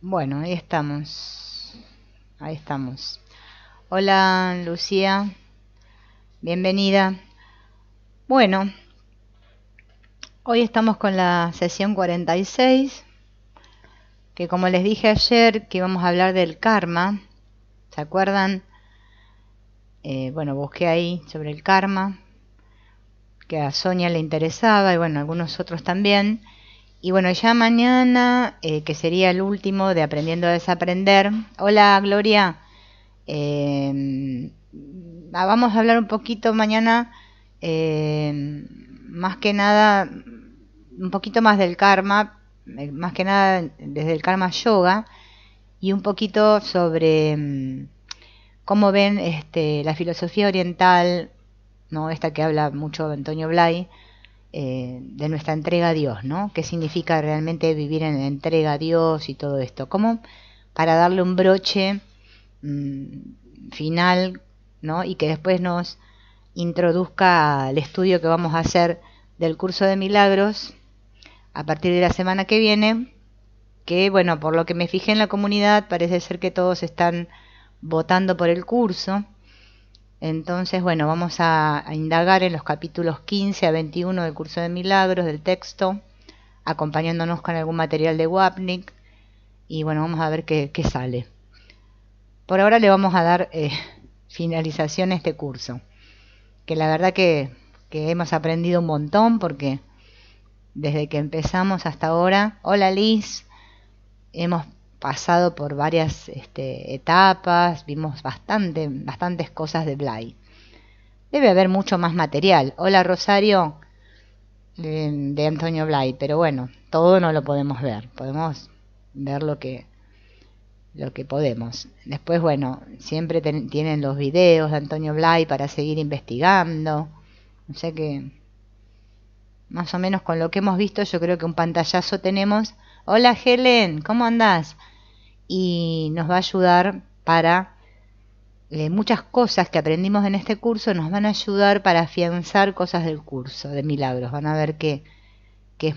Bueno, ahí estamos. Ahí estamos. Hola, Lucía. Bienvenida. Bueno, hoy estamos con la sesión 46, que como les dije ayer, que íbamos a hablar del karma. ¿Se acuerdan? Bueno, busqué ahí sobre el karma, que a Sonia le interesaba y bueno, a algunos otros también. Y bueno, ya mañana, que sería el último de Aprendiendo a Desaprender. Hola, Gloria. Eh, Vamos a hablar un poquito mañana, más que nada, un poquito más del karma, más que nada desde el karma yoga, y un poquito sobre cómo ven la filosofía oriental, ¿no? Esta que habla mucho Antonio Blay, de nuestra entrega a Dios, ¿no? ¿Qué significa realmente vivir en entrega a Dios y todo esto? ¿Cómo para darle un broche final, ¿no? Y que después nos introduzca al estudio que vamos a hacer del curso de milagros a partir de la semana que viene, que bueno, por lo que me fijé en la comunidad, parece ser que todos están votando por el curso. Entonces, bueno, vamos a indagar en los capítulos 15 a 21 del curso de milagros, del texto, acompañándonos con algún material de Wapnick, y bueno, vamos a ver qué sale. Por ahora le vamos a dar finalización a este curso, que la verdad que hemos aprendido un montón, porque desde que empezamos hasta ahora, hola Liz, hemos pasado por varias etapas, vimos bastantes cosas de Blay. Debe haber mucho más material. Hola Rosario, de Antonio Blay, pero bueno, todo no lo podemos ver ver lo que podemos. Después, bueno, siempre tienen los videos de Antonio Blay para seguir investigando. O sea que, más o menos con lo que hemos visto, yo creo que un pantallazo tenemos. Hola Helen, ¿cómo andás? Y nos va a ayudar para muchas cosas que aprendimos en este curso, nos van a ayudar para afianzar cosas del curso de milagros. Van a ver que es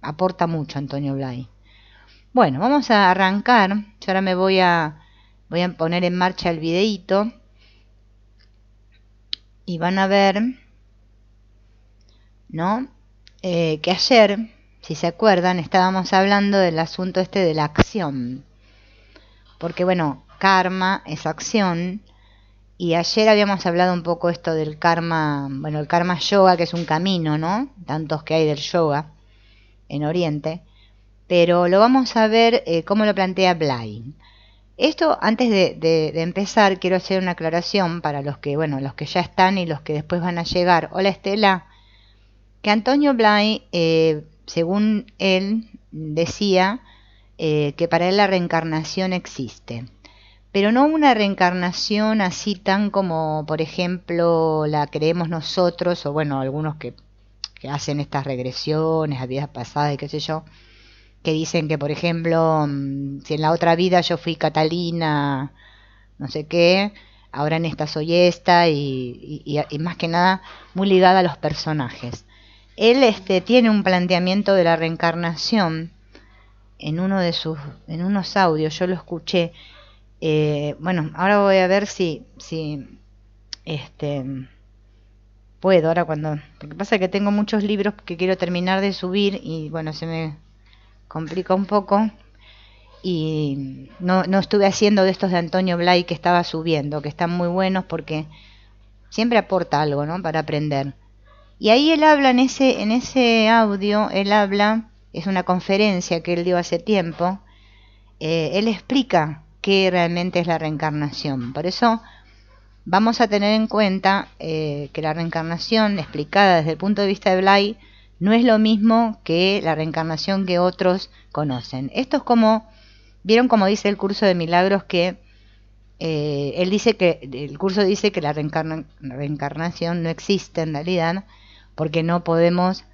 aporta mucho Antonio Blay. Bueno, vamos a arrancar. Yo ahora voy a poner en marcha el videíto y van a ver, ¿no? Que ayer, si se acuerdan, estábamos hablando del asunto de la acción. Porque bueno, karma es acción. Y ayer habíamos hablado un poco esto del karma, bueno, el karma yoga, que es un camino, ¿no? Tantos que hay del yoga en Oriente. Pero lo vamos a ver cómo lo plantea Blay. Esto, antes de empezar, quiero hacer una aclaración para los que, bueno, los que ya están y los que después van a llegar. Hola Estela, que Antonio Blay, según él, decía que para él la reencarnación existe. Pero no una reencarnación así tan como, por ejemplo, la creemos nosotros, o bueno, algunos que hacen estas regresiones a vidas pasadas y qué sé yo, que dicen que, por ejemplo, si en la otra vida yo fui Catalina, no sé qué, ahora en esta soy esta, y más que nada muy ligada a los personajes. Él tiene un planteamiento de la reencarnación en en unos audios, yo lo escuché. Bueno, ahora voy a ver si puedo, ahora cuando, porque pasa que tengo muchos libros que quiero terminar de subir y bueno, se me complica un poco y no estuve haciendo de estos de Antonio Blay que estaba subiendo, que están muy buenos porque siempre aporta algo, ¿no? Para aprender. Y ahí él habla en ese audio, él habla, es una conferencia que él dio hace tiempo, él explica qué realmente es la reencarnación. Por eso vamos a tener en cuenta que la reencarnación explicada desde el punto de vista de Blay no es lo mismo que la reencarnación que otros conocen. Esto es como, vieron como dice el curso de milagros que él dice que, el curso dice que la reencarnación no existe en realidad, porque no podemos,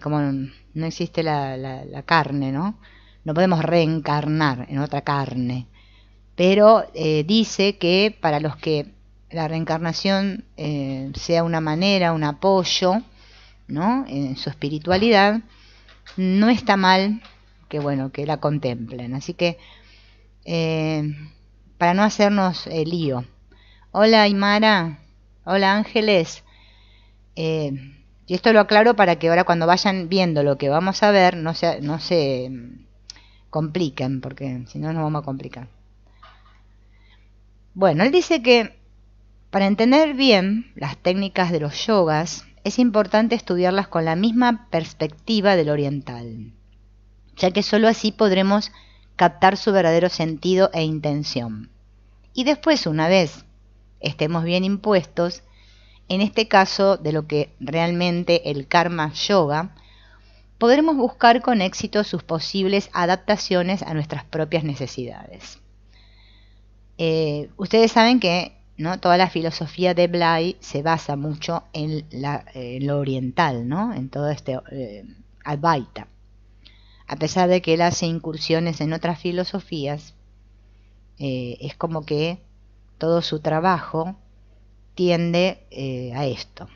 como no existe la carne, ¿no? No podemos reencarnar en otra carne. Pero dice que para los que la reencarnación sea una manera, un apoyo, ¿no? En su espiritualidad, no está mal bueno, que la contemplen. Así que, para no hacernos lío. Hola Aymara, hola Ángeles. Y esto lo aclaro para que ahora cuando vayan viendo lo que vamos a ver, no se compliquen, porque si no nos vamos a complicar. Bueno, él dice que para entender bien las técnicas de los yogas, es importante estudiarlas con la misma perspectiva del oriental, ya que sólo así podremos captar su verdadero sentido e intención. Y después, una vez estemos bien impuestos, en este caso de lo que realmente el karma yoga, podremos buscar con éxito sus posibles adaptaciones a nuestras propias necesidades. Ustedes saben que, ¿no?, toda la filosofía de Blay se basa mucho en lo oriental, ¿no?, en todo este Advaita. A pesar de que él hace incursiones en otras filosofías, es como que todo su trabajo tiende a esto.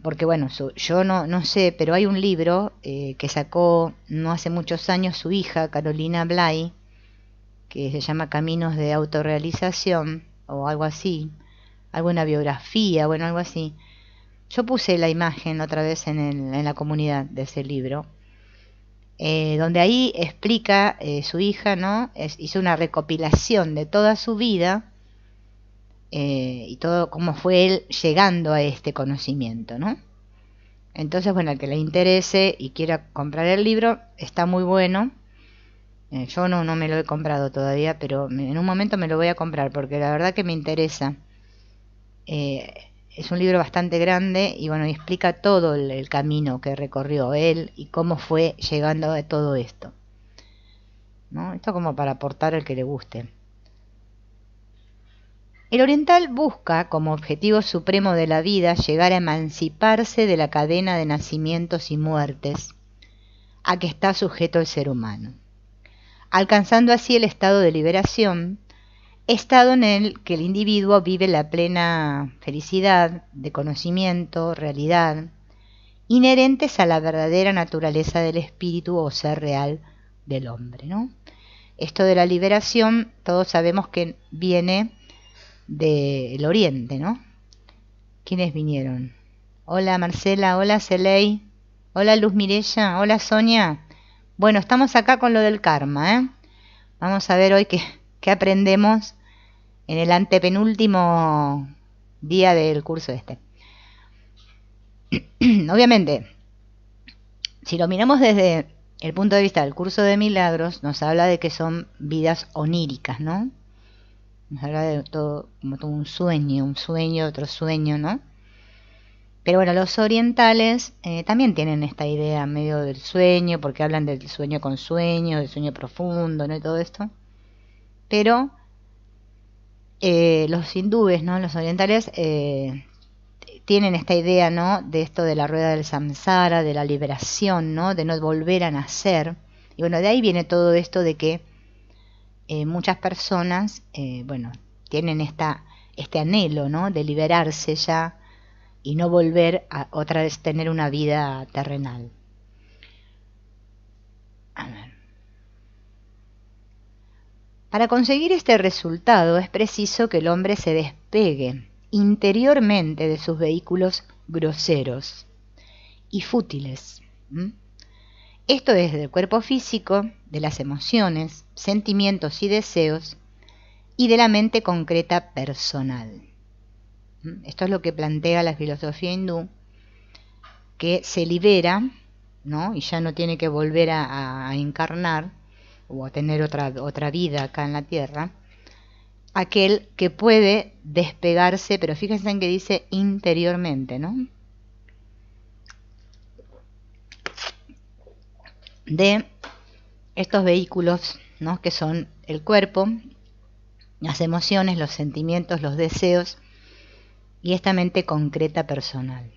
Porque bueno, yo no sé, pero hay un libro que sacó no hace muchos años su hija, Carolina Blay, que se llama Caminos de Autorrealización, o algo así, alguna biografía, bueno, algo así. Yo puse la imagen otra vez en la comunidad de ese libro, donde ahí explica su hija, ¿no? Hizo una recopilación de toda su vida y todo cómo fue él llegando a este conocimiento, ¿no? Entonces, bueno, al que le interese y quiera comprar el libro, está muy bueno. Yo no me lo he comprado todavía, pero en un momento me lo voy a comprar porque la verdad que me interesa. Es un libro bastante grande y bueno, y explica todo el camino que recorrió él y cómo fue llegando a todo esto, ¿no? Esto como para aportar al que le guste. El oriental busca como objetivo supremo de la vida llegar a emanciparse de la cadena de nacimientos y muertes a que está sujeto el ser humano, alcanzando así el estado de liberación, estado en el que el individuo vive la plena felicidad de conocimiento, realidad, inherentes a la verdadera naturaleza del espíritu o ser real del hombre, ¿no? Esto de la liberación, todos sabemos que viene del oriente, ¿no? ¿Quiénes vinieron? Hola Marcela, hola Celey, hola Luz Mirella, hola Sonia. Bueno, estamos acá con lo del karma, ¿eh? Vamos a ver hoy qué aprendemos en el antepenúltimo día del curso este. Obviamente, si lo miramos desde el punto de vista del curso de milagros, nos habla de que son vidas oníricas, ¿no? Nos habla de todo, como todo un sueño, otro sueño, ¿no? Pero bueno, los orientales también tienen esta idea medio del sueño, porque hablan del sueño con sueño, del sueño profundo, ¿no? Y todo esto. Pero los hindúes, ¿no?, los orientales, tienen esta idea, ¿no?, de esto de la rueda del samsara, de la liberación, ¿no?, de no volver a nacer. Y bueno, de ahí viene todo esto de que muchas personas, bueno, tienen este anhelo, ¿no?, de liberarse ya y no volver a otra vez tener una vida terrenal. A ver. Para conseguir este resultado es preciso que el hombre se despegue interiormente de sus vehículos groseros y fútiles. Esto es del cuerpo físico, de las emociones, sentimientos y deseos, y de la mente concreta personal. Esto es lo que plantea la filosofía hindú, que se libera, ¿no?, y ya no tiene que volver a encarnar o a tener otra vida acá en la tierra, aquel que puede despegarse, pero fíjense en que dice interiormente, ¿no?, de estos vehículos, ¿no?, que son el cuerpo, las emociones, los sentimientos, los deseos y esta mente concreta personal.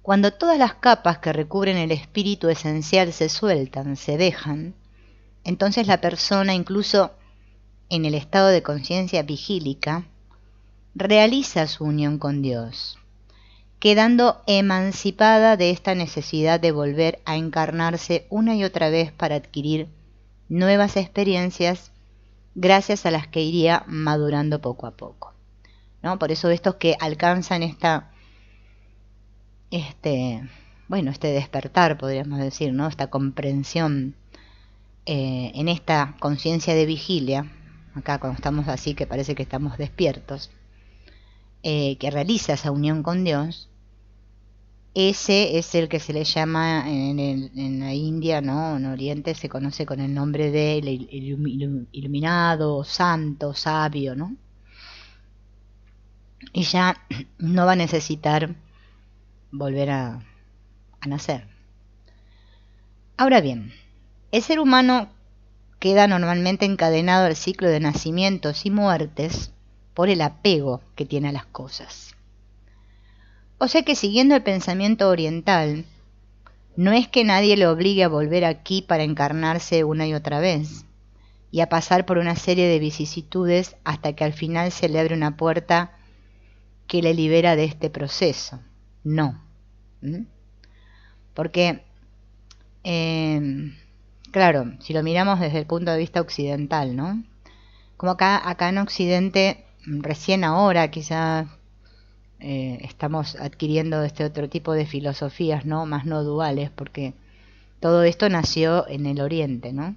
Cuando todas las capas que recubren el espíritu esencial se sueltan, se dejan, entonces la persona, incluso en el estado de conciencia vigílica, realiza su unión con Dios quedando emancipada de esta necesidad de volver a encarnarse una y otra vez para adquirir nuevas experiencias gracias a las que iría madurando poco a poco, ¿no? Por eso estos que alcanzan este despertar, podríamos decir, ¿no? Esta comprensión en esta conciencia de vigilia, acá cuando estamos así que parece que estamos despiertos, que realiza esa unión con Dios, ese es el que se le llama en la India, ¿no? En Oriente se conoce con el nombre de iluminado, santo, sabio, ¿no? Y ya no va a necesitar volver a nacer. Ahora bien, el ser humano queda normalmente encadenado al ciclo de nacimientos y muertes por el apego que tiene a las cosas. O sea que siguiendo el pensamiento oriental, no es que nadie le obligue a volver aquí para encarnarse una y otra vez y a pasar por una serie de vicisitudes hasta que al final se le abre una puerta que le libera de este proceso. No. Porque, claro, si lo miramos desde el punto de vista occidental, ¿no? Como acá en Occidente, recién ahora quizás estamos adquiriendo este otro tipo de filosofías, ¿no? Más no duales, porque todo esto nació en el Oriente, ¿no?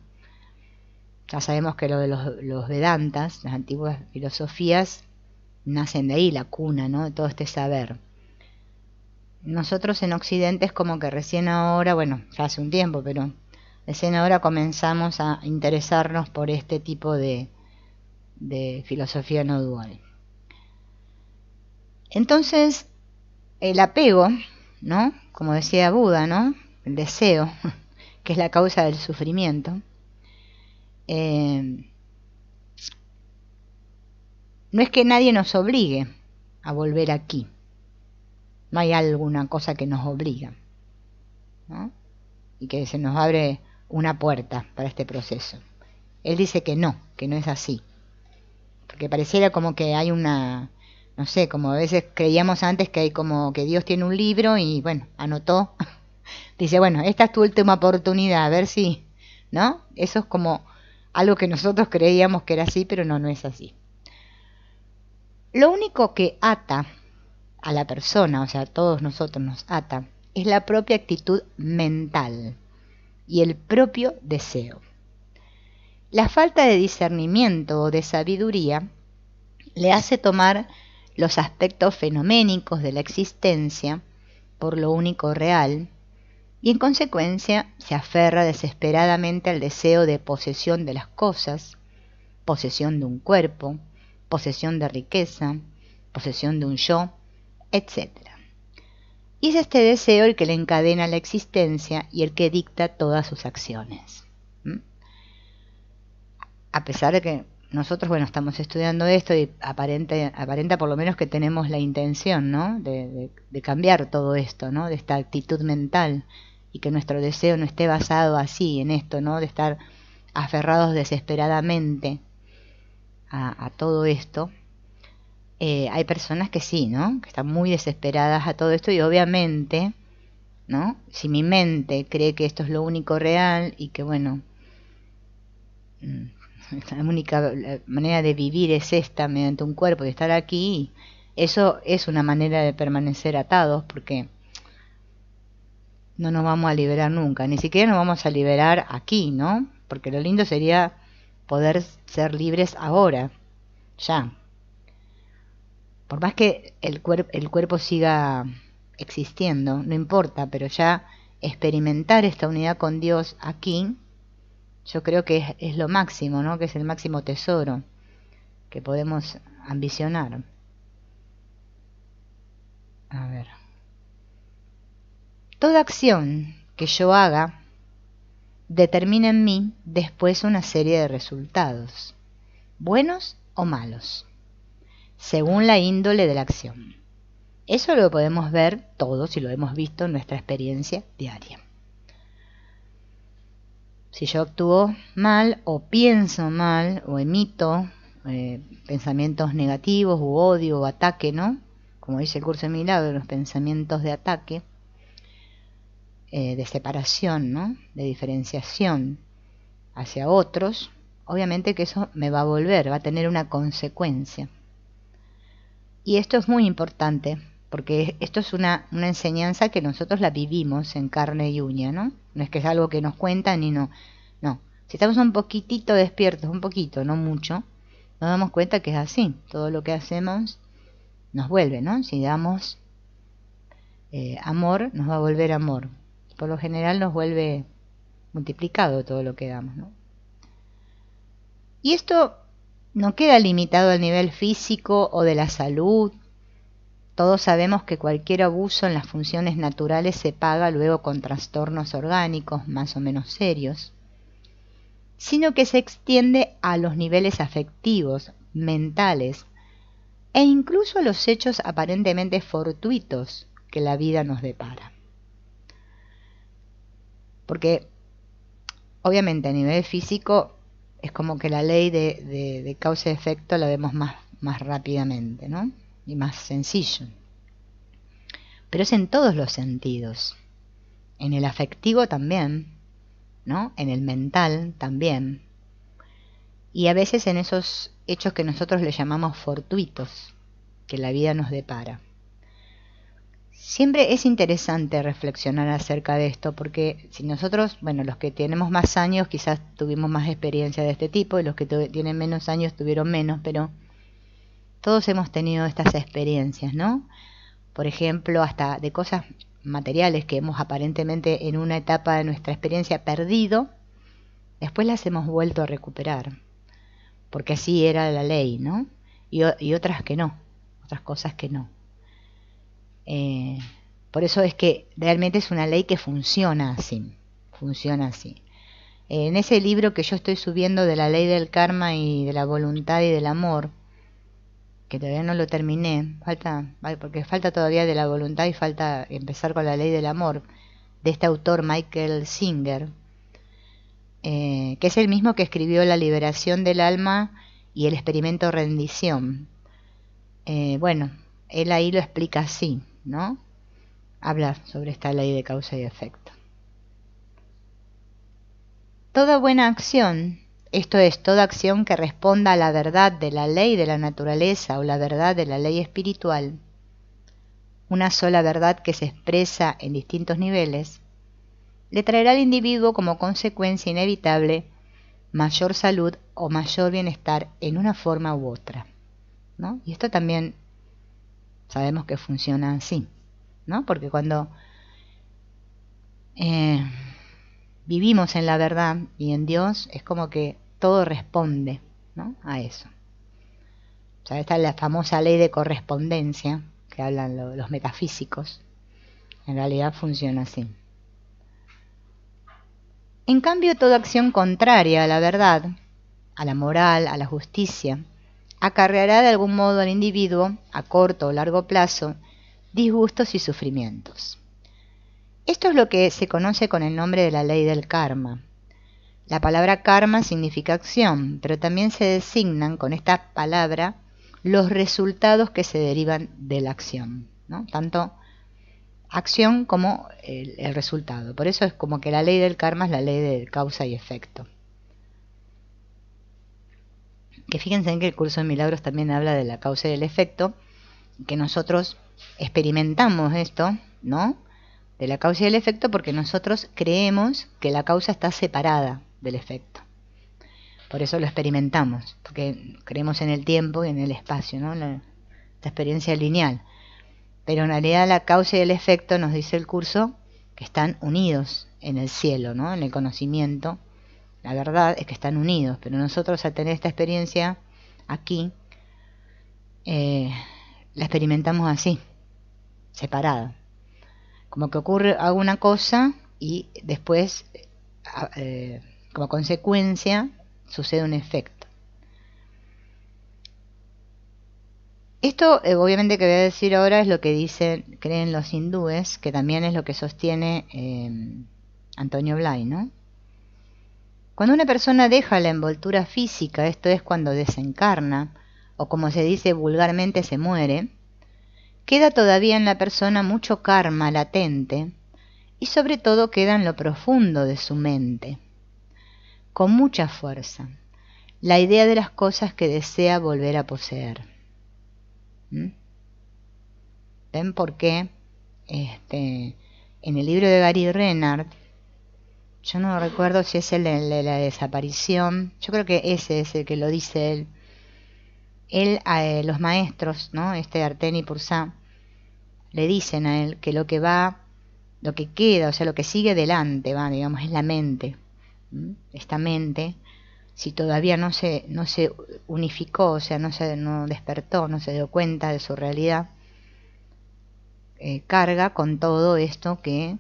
Ya sabemos que lo de los Vedantas, las antiguas filosofías, nacen de ahí, la cuna, ¿no? De todo este saber. Nosotros en Occidente es como que recién ahora, bueno, ya hace un tiempo, pero recién ahora comenzamos a interesarnos por este tipo de filosofía no dual. Entonces, el apego, ¿no? Como decía Buda, ¿no? El deseo, que es la causa del sufrimiento. No es que nadie nos obligue a volver aquí. No hay alguna cosa que nos obliga, ¿no? Y que se nos abre una puerta para este proceso. Él dice que no es así. Porque pareciera como que hay una, no sé, como a veces creíamos antes que hay como que Dios tiene un libro y bueno, anotó. Dice, bueno, esta es tu última oportunidad, a ver si, ¿no? Eso es como algo que nosotros creíamos que era así, pero no es así. Lo único que ata a la persona, o sea, a todos nosotros nos ata, es la propia actitud mental y el propio deseo. La falta de discernimiento o de sabiduría le hace tomar los aspectos fenoménicos de la existencia por lo único real y en consecuencia se aferra desesperadamente al deseo de posesión de las cosas, posesión de un cuerpo, posesión de riqueza, posesión de un yo, etc. Y es este deseo el que le encadena la existencia y el que dicta todas sus acciones. A pesar de que nosotros, bueno, estamos estudiando esto y aparenta por lo menos que tenemos la intención, ¿no? De cambiar todo esto, ¿no? De esta actitud mental y que nuestro deseo no esté basado así en esto, ¿no? De estar aferrados desesperadamente a todo esto. Hay personas que sí, ¿no? Que están muy desesperadas a todo esto y obviamente, ¿no? Si mi mente cree que esto es lo único real y que, bueno, la única manera de vivir es esta mediante un cuerpo y estar aquí, eso es una manera de permanecer atados porque no nos vamos a liberar nunca, ni siquiera nos vamos a liberar aquí, ¿no? Porque lo lindo sería poder ser libres ahora, ya. Por más que el cuerpo siga existiendo, no importa, pero ya experimentar esta unidad con Dios aquí, yo creo que es lo máximo, ¿no? Que es el máximo tesoro que podemos ambicionar. A ver. Toda acción que yo haga determina en mí después una serie de resultados, buenos o malos, según la índole de la acción. Eso lo podemos ver todos y lo hemos visto en nuestra experiencia diaria. Si yo actúo mal o pienso mal o emito pensamientos negativos u odio o ataque, ¿no? como dice el curso de milagros, los pensamientos de ataque, de separación, ¿no? De diferenciación hacia otros, obviamente que eso me va a volver, va a tener una consecuencia. Y esto es muy importante, porque esto es una enseñanza que nosotros la vivimos en carne y uña, ¿no? No es que es algo que nos cuentan y no. Si estamos un poquitito despiertos, un poquito, no mucho, nos damos cuenta que es así. Todo lo que hacemos nos vuelve, ¿no? Si damos amor, nos va a volver amor. Por lo general nos vuelve multiplicado todo lo que damos, ¿no? Y esto no queda limitado al nivel físico o de la salud. Todos sabemos que cualquier abuso en las funciones naturales se paga luego con trastornos orgánicos más o menos serios, sino que se extiende a los niveles afectivos, mentales e incluso a los hechos aparentemente fortuitos que la vida nos depara. Porque obviamente a nivel físico es como que la ley de causa y efecto la vemos más rápidamente, ¿no? Y más sencillo. Pero es en todos los sentidos. En el afectivo también, ¿no? En el mental también. Y a veces en esos hechos que nosotros le llamamos fortuitos, que la vida nos depara. Siempre es interesante reflexionar acerca de esto, porque si nosotros, bueno, los que tenemos más años quizás tuvimos más experiencia de este tipo, y los que tienen menos años tuvieron menos, pero todos hemos tenido estas experiencias, ¿no? Por ejemplo, hasta de cosas materiales que hemos aparentemente en una etapa de nuestra experiencia perdido, después las hemos vuelto a recuperar, porque así era la ley, ¿no? Y otras que no, otras cosas que no. Por eso es que realmente es una ley que funciona así, En ese libro que yo estoy subiendo de la ley del karma y de la voluntad y del amor, que todavía no lo terminé, porque falta todavía de la voluntad y falta empezar con la ley del amor, de este autor Michael Singer, que es el mismo que escribió La liberación del alma y el experimento rendición. Bueno, él ahí lo explica así, ¿no? Habla sobre esta ley de causa y efecto. Toda buena acción, esto es, toda acción que responda a la verdad de la ley de la naturaleza o la verdad de la ley espiritual, una sola verdad que se expresa en distintos niveles, le traerá al individuo como consecuencia inevitable mayor salud o mayor bienestar en una forma u otra, ¿no? Y esto también sabemos que funciona así, ¿no? Porque cuando vivimos en la verdad y en Dios, es como que todo responde, ¿no? A eso. O sea, esta es la famosa ley de correspondencia que hablan los metafísicos. En realidad funciona así. En cambio, toda acción contraria a la verdad, a la moral, a la justicia, acarreará de algún modo al individuo, a corto o largo plazo, disgustos y sufrimientos. Esto es lo que se conoce con el nombre de la ley del karma. La palabra karma significa acción, pero también se designan con esta palabra los resultados que se derivan de la acción, ¿no? Tanto acción como el resultado. Por eso es como que la ley del karma es la ley de causa y efecto. Que fíjense en que el curso de milagros también habla de la causa y el efecto, que nosotros experimentamos esto, ¿no? De la causa y el efecto, porque nosotros creemos que la causa está separada del efecto. Por eso lo experimentamos, porque creemos en el tiempo y en el espacio, ¿no? La experiencia lineal. Pero en realidad la causa y el efecto, nos dice el curso, que están unidos en el cielo, ¿no? En el conocimiento. La verdad es que están unidos, pero nosotros al tener esta experiencia aquí, la experimentamos así, separada. Como que ocurre alguna cosa y después, como consecuencia, sucede un efecto. Esto, obviamente, que voy a decir ahora es lo que creen los hindúes, que también es lo que sostiene Antonio Blay, ¿no? Cuando una persona deja la envoltura física, esto es cuando desencarna, o como se dice vulgarmente, se muere, queda todavía en la persona mucho karma latente y sobre todo queda en lo profundo de su mente, con mucha fuerza, la idea de las cosas que desea volver a poseer. ¿Mm? ¿Ven por qué? En el libro de Gary Renard, yo no recuerdo si es el de la desaparición, yo creo que ese es el que lo dice él. Los maestros, ¿no? Artén y Pursá, le dicen a él que lo que queda, o sea, lo que sigue delante, digamos, es la mente. ¿Mm? Esta mente, si todavía no se unificó, o sea, no despertó, no se dio cuenta de su realidad, carga con todo esto que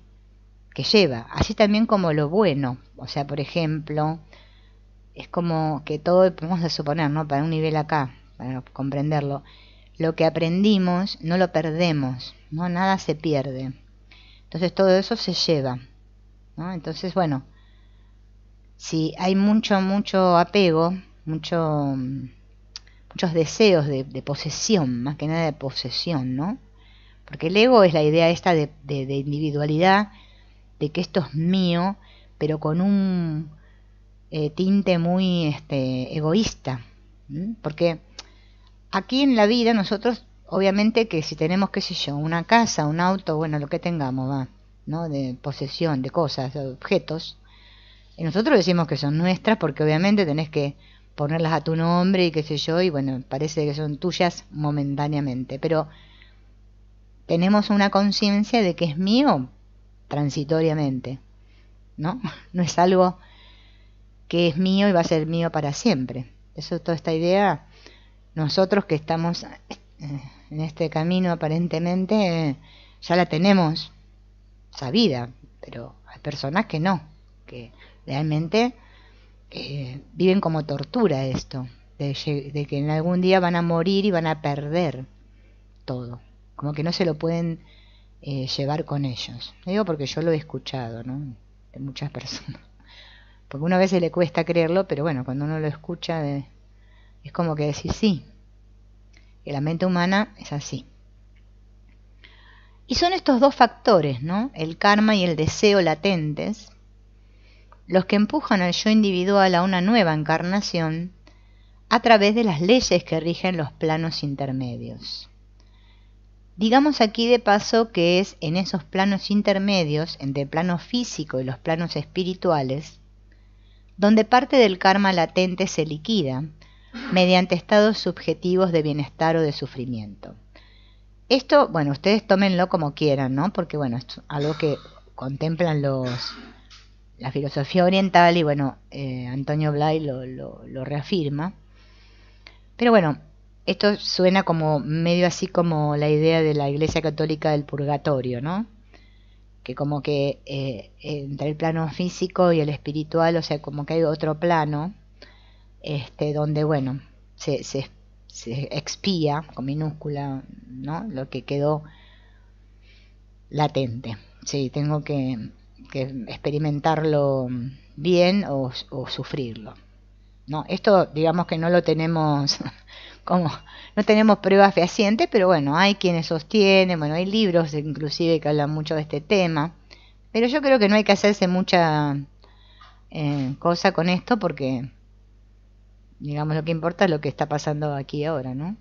lleva, así también como lo bueno, o sea, por ejemplo, es como que todo, vamos a suponer, ¿no? Para un nivel acá, para comprenderlo, lo que aprendimos no lo perdemos, ¿no? Nada se pierde, entonces todo eso se lleva, ¿no? Entonces, bueno, si hay mucho apego, muchos deseos de posesión, más que nada de posesión, ¿no? Porque el ego es la idea esta de individualidad, de que esto es mío, pero con un tinte muy egoísta. ¿Mm? Porque aquí en la vida nosotros, obviamente que si tenemos, qué sé yo, una casa, un auto, bueno, lo que tengamos, ¿no? De posesión, de cosas, de objetos, y nosotros decimos que son nuestras porque obviamente tenés que ponerlas a tu nombre y qué sé yo, y bueno, parece que son tuyas momentáneamente, pero tenemos una conciencia de que es mío transitoriamente, ¿no? No es algo que es mío y va a ser mío para siempre. Eso, toda esta idea, nosotros que estamos en este camino aparentemente ya la tenemos sabida, pero hay personas que no, que realmente viven como tortura esto, de que en algún día van a morir y van a perder todo, como que no se lo pueden llevar con ellos. Digo porque yo lo he escuchado, ¿no? De muchas personas. Porque una vez se le cuesta creerlo, pero bueno, cuando uno lo escucha es como que decir sí, que la mente humana es así. Y son estos dos factores, ¿no? El karma y el deseo latentes, los que empujan al yo individual a una nueva encarnación a través de las leyes que rigen los planos intermedios. Digamos aquí de paso que es en esos planos intermedios, entre el plano físico y los planos espirituales, donde parte del karma latente se liquida mediante estados subjetivos de bienestar o de sufrimiento. Esto, bueno, ustedes tómenlo como quieran, ¿no? Porque, bueno, es algo que contemplan la filosofía oriental y, bueno, Antonio Blay lo reafirma. Pero, bueno, esto suena como medio así como la idea de la Iglesia Católica del purgatorio, ¿no? Que como que entre el plano físico y el espiritual, o sea, como que hay otro plano, donde, bueno, se expía, con minúscula, ¿no? Lo que quedó latente. Sí, tengo que experimentarlo bien o sufrirlo, ¿no? Esto, digamos que no lo tenemos como, no tenemos pruebas fehacientes, pero bueno, hay quienes sostienen, bueno, hay libros inclusive que hablan mucho de este tema, pero yo creo que no hay que hacerse mucha cosa con esto porque, digamos, lo que importa es lo que está pasando aquí ahora, ¿no?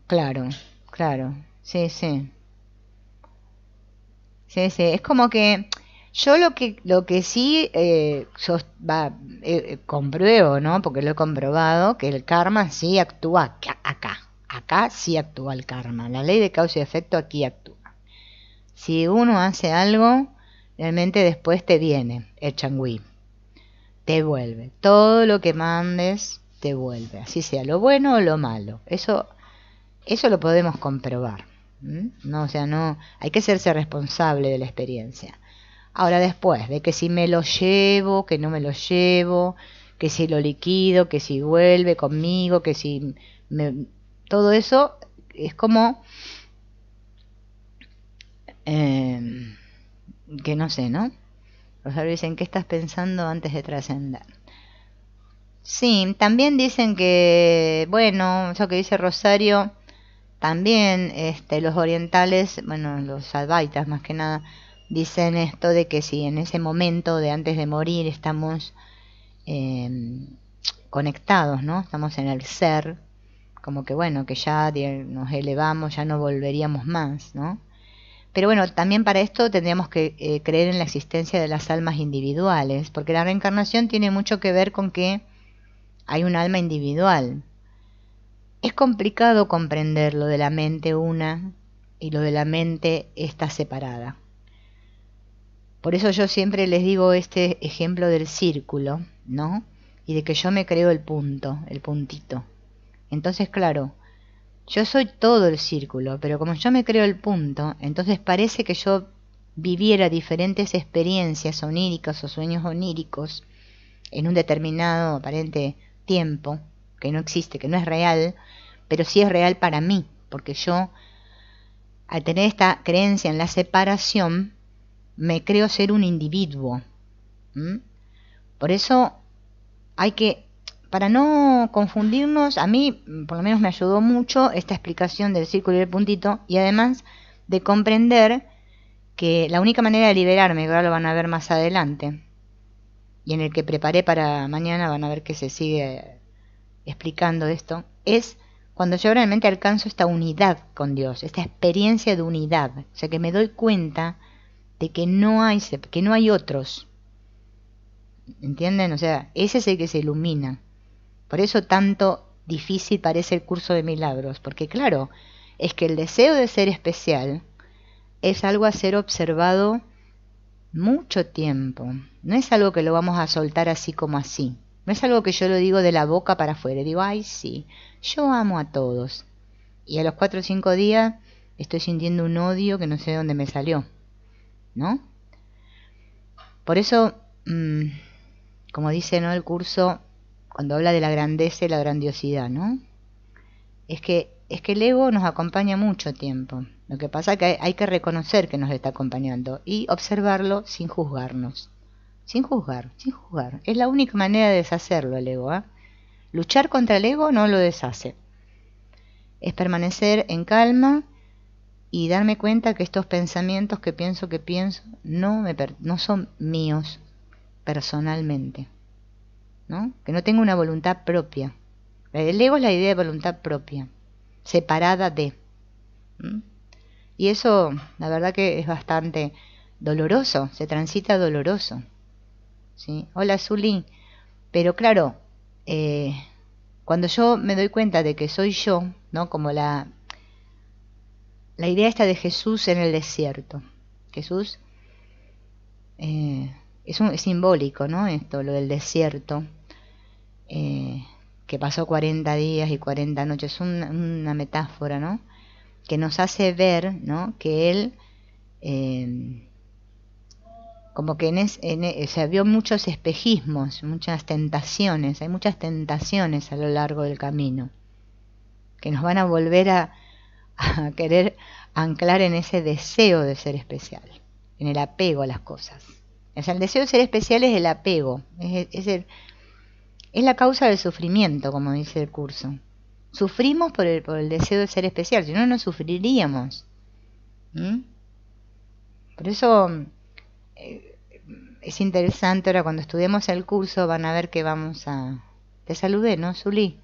Claro, claro, sí, sí, sí, sí, es como que yo lo que sí compruebo, ¿no? Porque lo he comprobado, que el karma sí actúa acá sí actúa el karma, la ley de causa y efecto aquí actúa. Si uno hace algo, realmente después te viene el changüí, te vuelve, todo lo que mandes te vuelve, así sea lo bueno o lo malo, eso lo podemos comprobar. No, o sea, no, hay que hacerse responsable de la experiencia. Ahora después, de que si me lo llevo, que no me lo llevo, que si lo liquido, que si vuelve conmigo, que si todo eso es como eh, que no sé, ¿no? Los sabios dicen, ¿qué estás pensando antes de trascender? Sí, también dicen que, bueno, eso que dice Rosario, también los orientales, bueno, los advaitas más que nada, dicen esto de que si en ese momento de antes de morir estamos eh, conectados, ¿no? Estamos en el ser, como que bueno, que ya nos elevamos, ya no volveríamos más, ¿no? Pero bueno, también para esto tendríamos que creer en la existencia de las almas individuales, porque la reencarnación tiene mucho que ver con que hay un alma individual. Es complicado comprender lo de la mente una y lo de la mente está separada. Por eso yo siempre les digo este ejemplo del círculo, ¿no? Y de que yo me creo el punto, el puntito. Entonces, claro, yo soy todo el círculo, pero como yo me creo el punto, entonces parece que yo viviera diferentes experiencias oníricas o sueños oníricos en un determinado aparente tiempo, que no existe, que no es real, pero sí es real para mí, porque yo, al tener esta creencia en la separación, me creo ser un individuo. ¿Mm? Por eso hay que, para no confundirnos, a mí por lo menos me ayudó mucho esta explicación del círculo y el puntito, y además de comprender que la única manera de liberarme, que ahora lo van a ver más adelante, y en el que preparé para mañana, van a ver que se sigue explicando esto, es cuando yo realmente alcanzo esta unidad con Dios, esta experiencia de unidad, o sea que me doy cuenta de que no hay otros, ¿entienden? O sea, ese es el que se ilumina. Por eso tanto difícil parece el curso de milagros, porque claro, es que el deseo de ser especial es algo a ser observado mucho tiempo. No es algo que lo vamos a soltar así como así. No es algo que yo lo digo de la boca para afuera. Digo, ay, sí, yo amo a todos. Y a los 4 o 5 días estoy sintiendo un odio que no sé de dónde me salió, ¿no? Por eso, como dice, ¿no?, el curso, cuando habla de la grandeza y la grandiosidad, ¿no? Es que el ego nos acompaña mucho tiempo. Lo que pasa es que hay que reconocer que nos está acompañando y observarlo sin juzgarnos. Sin juzgar, sin juzgar. Es la única manera de deshacerlo el ego, ¿eh? Luchar contra el ego no lo deshace. Es permanecer en calma y darme cuenta que estos pensamientos que pienso no son míos personalmente, ¿no? Que no tengo una voluntad propia. El ego es la idea de voluntad propia, separada de. Y eso, la verdad que es bastante doloroso, se transita doloroso. ¿Sí? Hola, Zuli. Pero claro, cuando yo me doy cuenta de que soy yo, ¿no? Como la idea esta de Jesús en el desierto. Jesús es simbólico, ¿no? Esto, lo del desierto, que pasó 40 días y 40 noches, es una metáfora, ¿no? Que nos hace ver, ¿no?, que él como que se vio muchos espejismos, muchas tentaciones, hay muchas tentaciones a lo largo del camino que nos van a volver a querer anclar en ese deseo de ser especial, en el apego a las cosas. O sea, el deseo de ser especial es el apego, es la causa del sufrimiento, como dice el curso. Sufrimos por el deseo de ser especial, si no, no sufriríamos. Por eso es interesante. Ahora cuando estudiemos el curso van a ver que vamos a... Te saludé, ¿no, Zuli?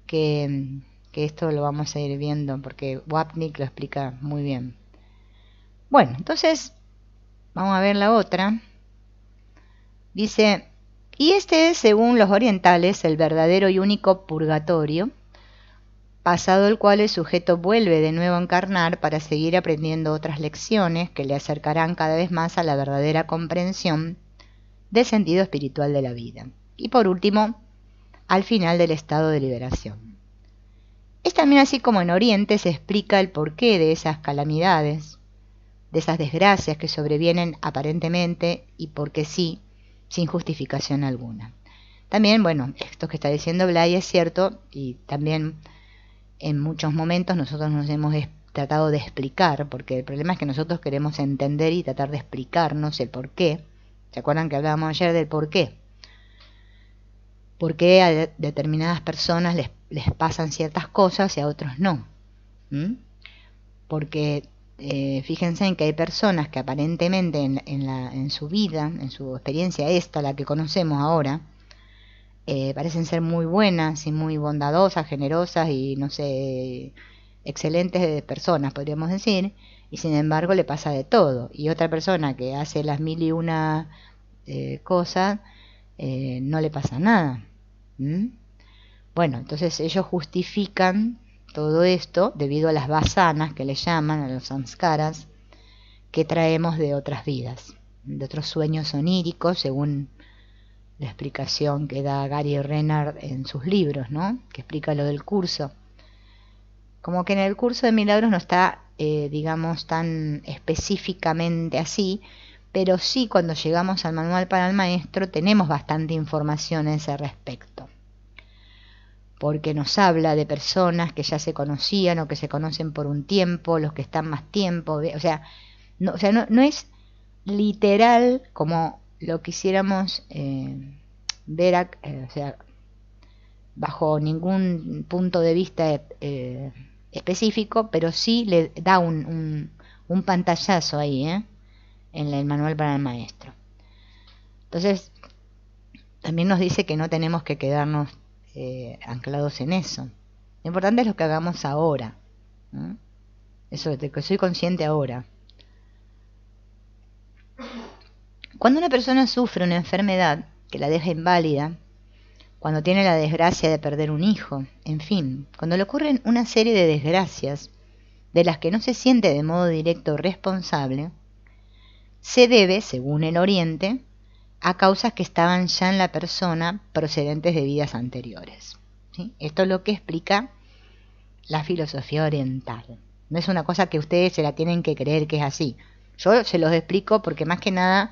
Que esto lo vamos a ir viendo porque Wapnick lo explica muy bien. Bueno, entonces vamos a ver la otra. Dice, y este es, según los orientales, el verdadero y único purgatorio, pasado el cual el sujeto vuelve de nuevo a encarnar para seguir aprendiendo otras lecciones que le acercarán cada vez más a la verdadera comprensión del sentido espiritual de la vida. Y por último, al final del estado de liberación. Es también así como en Oriente se explica el porqué de esas calamidades, de esas desgracias que sobrevienen aparentemente y porque sí, sin justificación alguna. También, bueno, esto que está diciendo Blay es cierto, y también en muchos momentos nosotros nos hemos tratado de explicar, porque el problema es que nosotros queremos entender y tratar de explicarnos el porqué. ¿Se acuerdan que hablábamos ayer del porqué? por qué a determinadas personas les pasan ciertas cosas y a otros no. Porque fíjense en que hay personas que aparentemente en su vida, en su experiencia esta, la que conocemos ahora, parecen ser muy buenas y muy bondadosas, generosas y no sé, excelentes personas, podríamos decir, y sin embargo le pasa de todo. Y otra persona que hace las mil y una cosas, no le pasa nada. Bueno, entonces ellos justifican todo esto debido a las vasanas que le llaman, a los samskaras, que traemos de otras vidas, de otros sueños oníricos, según la explicación que da Gary Renard en sus libros, ¿no? Que explica lo del curso. Como que en el curso de milagros no está, digamos, tan específicamente así, pero sí cuando llegamos al manual para el maestro tenemos bastante información a ese respecto. Porque nos habla de personas que ya se conocían o que se conocen por un tiempo, los que están más tiempo, o sea, no es literal como lo quisiéramos ver, o sea, bajo ningún punto de vista específico, pero sí le da un pantallazo ahí, en el manual para el maestro. Entonces, también nos dice que no tenemos que quedarnos anclados en eso. Lo importante es lo que hagamos ahora, ¿no? Eso de que soy consciente ahora. Cuando una persona sufre una enfermedad que la deja inválida, cuando tiene la desgracia de perder un hijo, en fin, cuando le ocurren una serie de desgracias de las que no se siente de modo directo responsable, se debe, según el Oriente, a causas que estaban ya en la persona procedentes de vidas anteriores. ¿Sí? Esto es lo que explica la filosofía oriental. No es una cosa que ustedes se la tienen que creer que es así. Yo se los explico porque más que nada,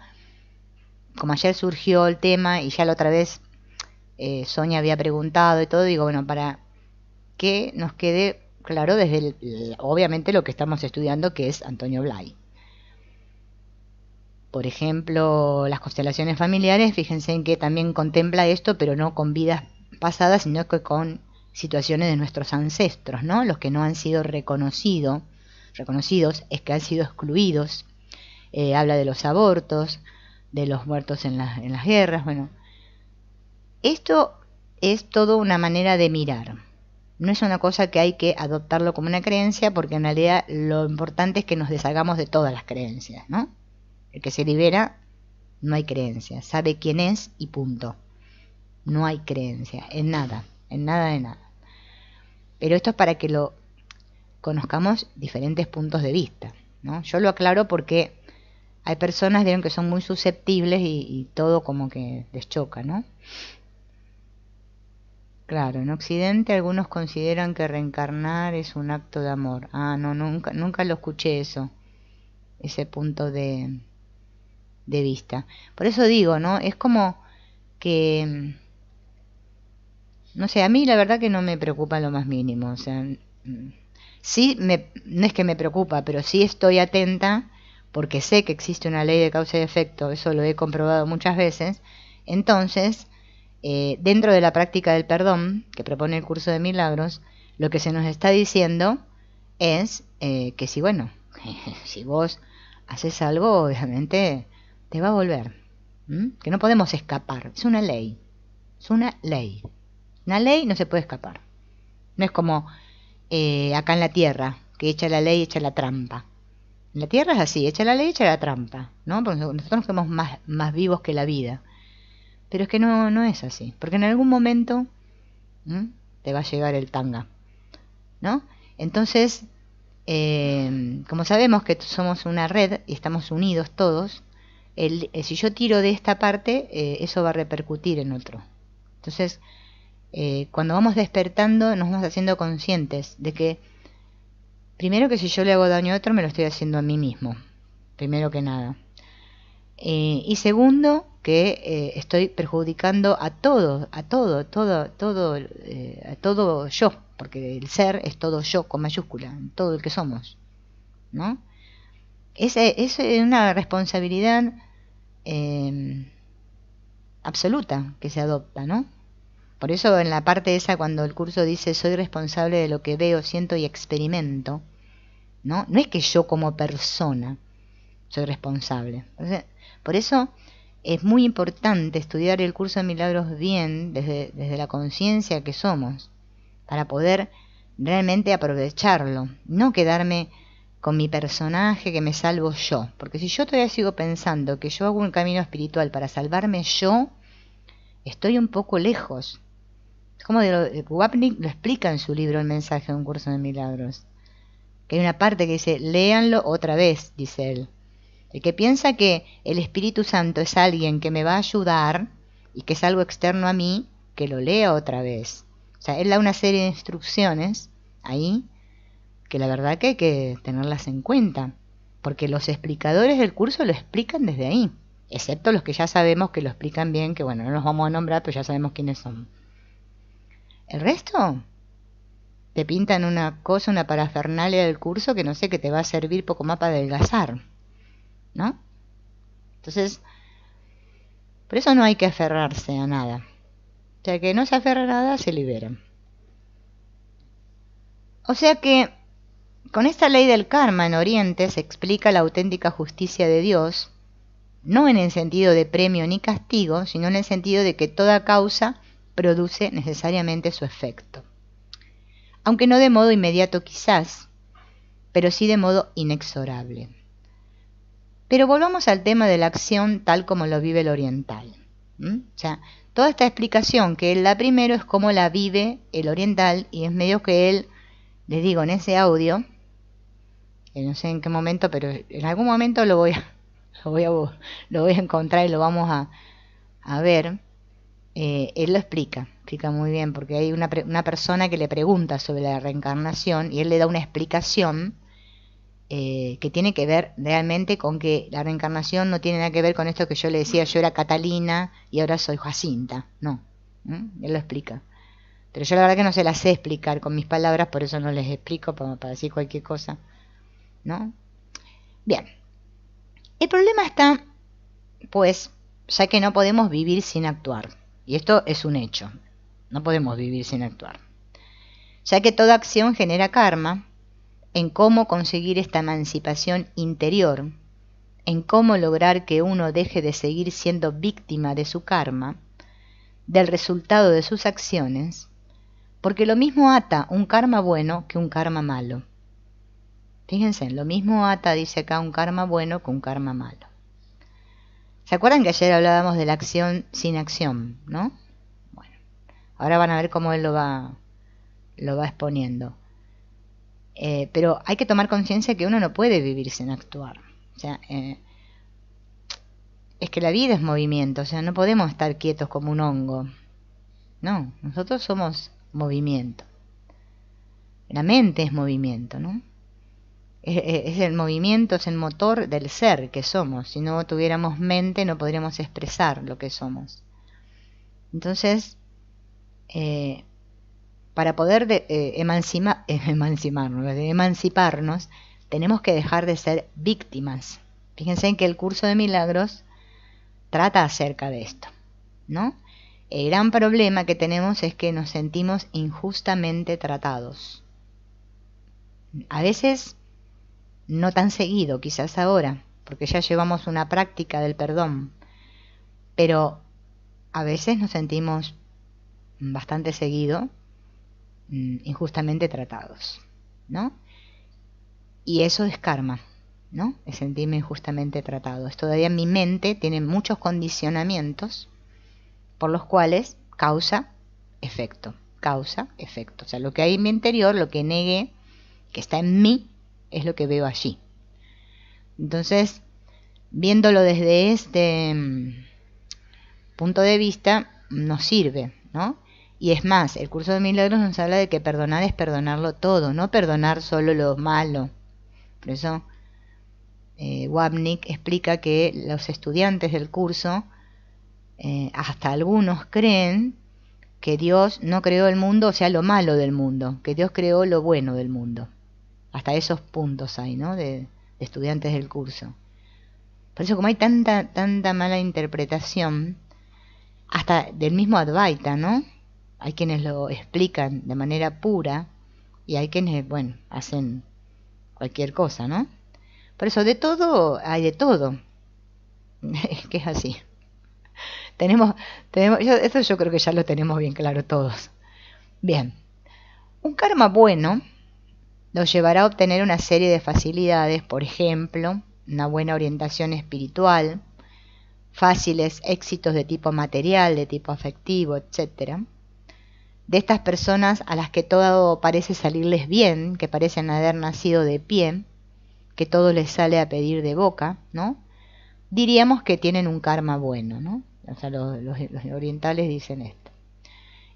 como ayer surgió el tema y ya la otra vez Sonia había preguntado y todo, digo, bueno, para que nos quede claro desde obviamente lo que estamos estudiando, que es Antonio Blay. Por ejemplo, las constelaciones familiares, fíjense en que también contempla esto, pero no con vidas pasadas, sino que con situaciones de nuestros ancestros, ¿no? Los que no han sido reconocidos, es que han sido excluidos. Habla de los abortos, de los muertos en las guerras. Bueno, esto es todo una manera de mirar. No es una cosa que hay que adoptarlo como una creencia, porque en realidad lo importante es que nos deshagamos de todas las creencias, ¿no? El que se libera, no hay creencia, sabe quién es y punto. No hay creencia en nada de nada. Pero esto es para que lo conozcamos diferentes puntos de vista, ¿no? Yo lo aclaro porque hay personas, vieron, que son muy susceptibles y todo como que les choca, ¿no? Claro, en Occidente algunos consideran que reencarnar es un acto de amor. Ah, no, nunca lo escuché eso, ese punto de vista. Por eso digo, ¿no? Es como que, no sé, a mí la verdad que no me preocupa lo más mínimo. O sea, sí, no es que me preocupa, pero sí estoy atenta porque sé que existe una ley de causa y efecto, eso lo he comprobado muchas veces. Entonces, dentro de la práctica del perdón que propone el curso de milagros, lo que se nos está diciendo es que si, bueno, si vos haces algo, obviamente te va a volver, que no podemos escapar, es una ley, una ley no se puede escapar. No es como acá en la tierra, que echa la ley, echa la trampa. En la tierra es así, echa la ley, echa la trampa, ¿no? Porque nosotros nos quedamos más vivos que la vida. Pero es que no es así, porque en algún momento te va a llegar el tanga, ¿no? Entonces, como sabemos que somos una red y estamos unidos todos, si yo tiro de esta parte, eso va a repercutir en otro. Entonces, cuando vamos despertando, nos vamos haciendo conscientes de que, primero, que si yo le hago daño a otro, me lo estoy haciendo a mí mismo, primero que nada. Y segundo, que estoy perjudicando a todo yo, porque el ser es todo yo con mayúscula, todo el que somos, ¿no? Es una responsabilidad absoluta que se adopta, ¿no? Por eso en la parte esa, cuando el curso dice soy responsable de lo que veo, siento y experimento, ¿no? No es que yo como persona soy responsable. Por eso es muy importante estudiar el curso de milagros bien, desde la conciencia que somos, para poder realmente aprovecharlo, no quedarme con mi personaje que me salvo yo, porque si yo todavía sigo pensando que yo hago un camino espiritual para salvarme yo, estoy un poco lejos. Como Wapnick lo explica en su libro El mensaje de un curso de milagros, que hay una parte que dice, léanlo otra vez, dice él. El que piensa que el Espíritu Santo es alguien que me va a ayudar y que es algo externo a mí, que lo lea otra vez. O sea, él da una serie de instrucciones ahí que la verdad que hay que tenerlas en cuenta, porque los explicadores del curso lo explican desde ahí, excepto los que ya sabemos que lo explican bien, que bueno, no los vamos a nombrar, pero ya sabemos quiénes son. El resto te pintan una cosa, una parafernalia del curso que no sé, que te va a servir poco más para adelgazar, ¿no? Entonces, por eso no hay que aferrarse a nada. O sea, que no se aferra a nada, se libera. O sea que con esta ley del karma en Oriente se explica la auténtica justicia de Dios, no en el sentido de premio ni castigo, sino en el sentido de que toda causa produce necesariamente su efecto. Aunque no de modo inmediato quizás, pero sí de modo inexorable. Pero volvamos al tema de la acción tal como lo vive el oriental. O sea, toda esta explicación que él da primero es cómo la vive el oriental, y es medio que él, les digo, en ese audio, que no sé en qué momento, pero en algún momento lo voy a encontrar y lo vamos a ver. Él lo explica muy bien, porque hay una persona que le pregunta sobre la reencarnación y él le da una explicación que tiene que ver realmente con que la reencarnación no tiene nada que ver con esto que yo le decía, yo era Catalina y ahora soy Jacinta. No, él lo explica. Pero yo la verdad que no se las sé explicar con mis palabras, por eso no les explico para decir cualquier cosa, ¿no? Bien, el problema está, pues, ya que no podemos vivir sin actuar. Y esto es un hecho, no podemos vivir sin actuar. Ya que toda acción genera karma, en cómo conseguir esta emancipación interior, en cómo lograr que uno deje de seguir siendo víctima de su karma, del resultado de sus acciones, porque lo mismo ata un karma bueno que un karma malo. Fíjense, lo mismo ata, dice acá, un karma bueno que un karma malo. ¿Se acuerdan que ayer hablábamos de la acción sin acción, no? Bueno, ahora van a ver cómo él lo va exponiendo. Pero hay que tomar conciencia que uno no puede vivir sin actuar. O sea, es que la vida es movimiento, o sea, no podemos estar quietos como un hongo. No, nosotros somos movimiento. La mente es movimiento, ¿no? Es el movimiento, es el motor del ser que somos. Si no tuviéramos mente no podríamos expresar lo que somos. Entonces, para poder emanciparnos, tenemos que dejar de ser víctimas. Fíjense en que el curso de milagros trata acerca de esto, ¿no? El gran problema que tenemos es que nos sentimos injustamente tratados. A veces no tan seguido, quizás ahora, porque ya llevamos una práctica del perdón, pero a veces nos sentimos bastante seguido injustamente tratados, ¿no? Y eso es karma, ¿no? Es sentirme injustamente tratado. Todavía mi mente tiene muchos condicionamientos por los cuales causa, efecto. O sea, lo que hay en mi interior, lo que negué, que está en mí, es lo que veo allí. Entonces, viéndolo desde este punto de vista, nos sirve, ¿no? Y es más, el curso de milagros nos habla de que perdonar es perdonarlo todo, no perdonar solo lo malo. Por eso Wapnick explica que los estudiantes del curso, hasta algunos creen que Dios no creó el mundo, o sea, lo malo del mundo, que Dios creó lo bueno del mundo. Hasta esos puntos hay, ¿no? De estudiantes del curso. Por eso, como hay tanta mala interpretación, hasta del mismo Advaita, ¿no? hay quienes lo explican de manera pura y hay quienes, bueno, hacen cualquier cosa, ¿no? Por eso de todo hay de todo. Es que es así. Eso yo creo que ya lo tenemos bien claro todos. Bien, un karma bueno nos llevará a obtener una serie de facilidades, por ejemplo, una buena orientación espiritual, fáciles éxitos de tipo material, de tipo afectivo, etc. De estas personas a las que todo parece salirles bien, que parecen haber nacido de pie, que todo les sale a pedir de boca, ¿no? Diríamos que tienen un karma bueno, ¿no? O sea, los orientales dicen esto.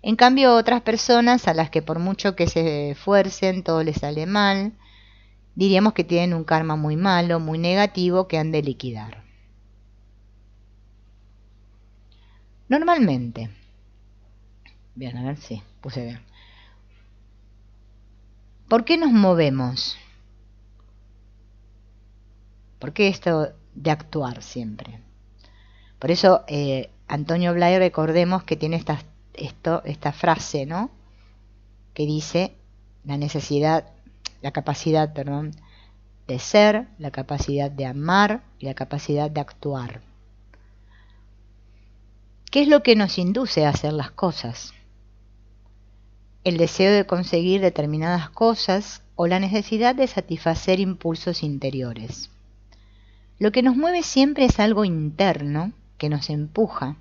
En cambio, otras personas a las que por mucho que se esfuercen, todo les sale mal, diríamos que tienen un karma muy malo, muy negativo, que han de liquidar. Normalmente, bien, a ver si puse bien. ¿Por qué nos movemos? ¿Por qué esto de actuar siempre? Por eso Antonio Blay, recordemos que tiene esta frase, ¿no? Que dice la capacidad, de ser, la capacidad de amar y la capacidad de actuar. ¿Qué es lo que nos induce a hacer las cosas? El deseo de conseguir determinadas cosas o la necesidad de satisfacer impulsos interiores. Lo que nos mueve siempre es algo interno que nos empuja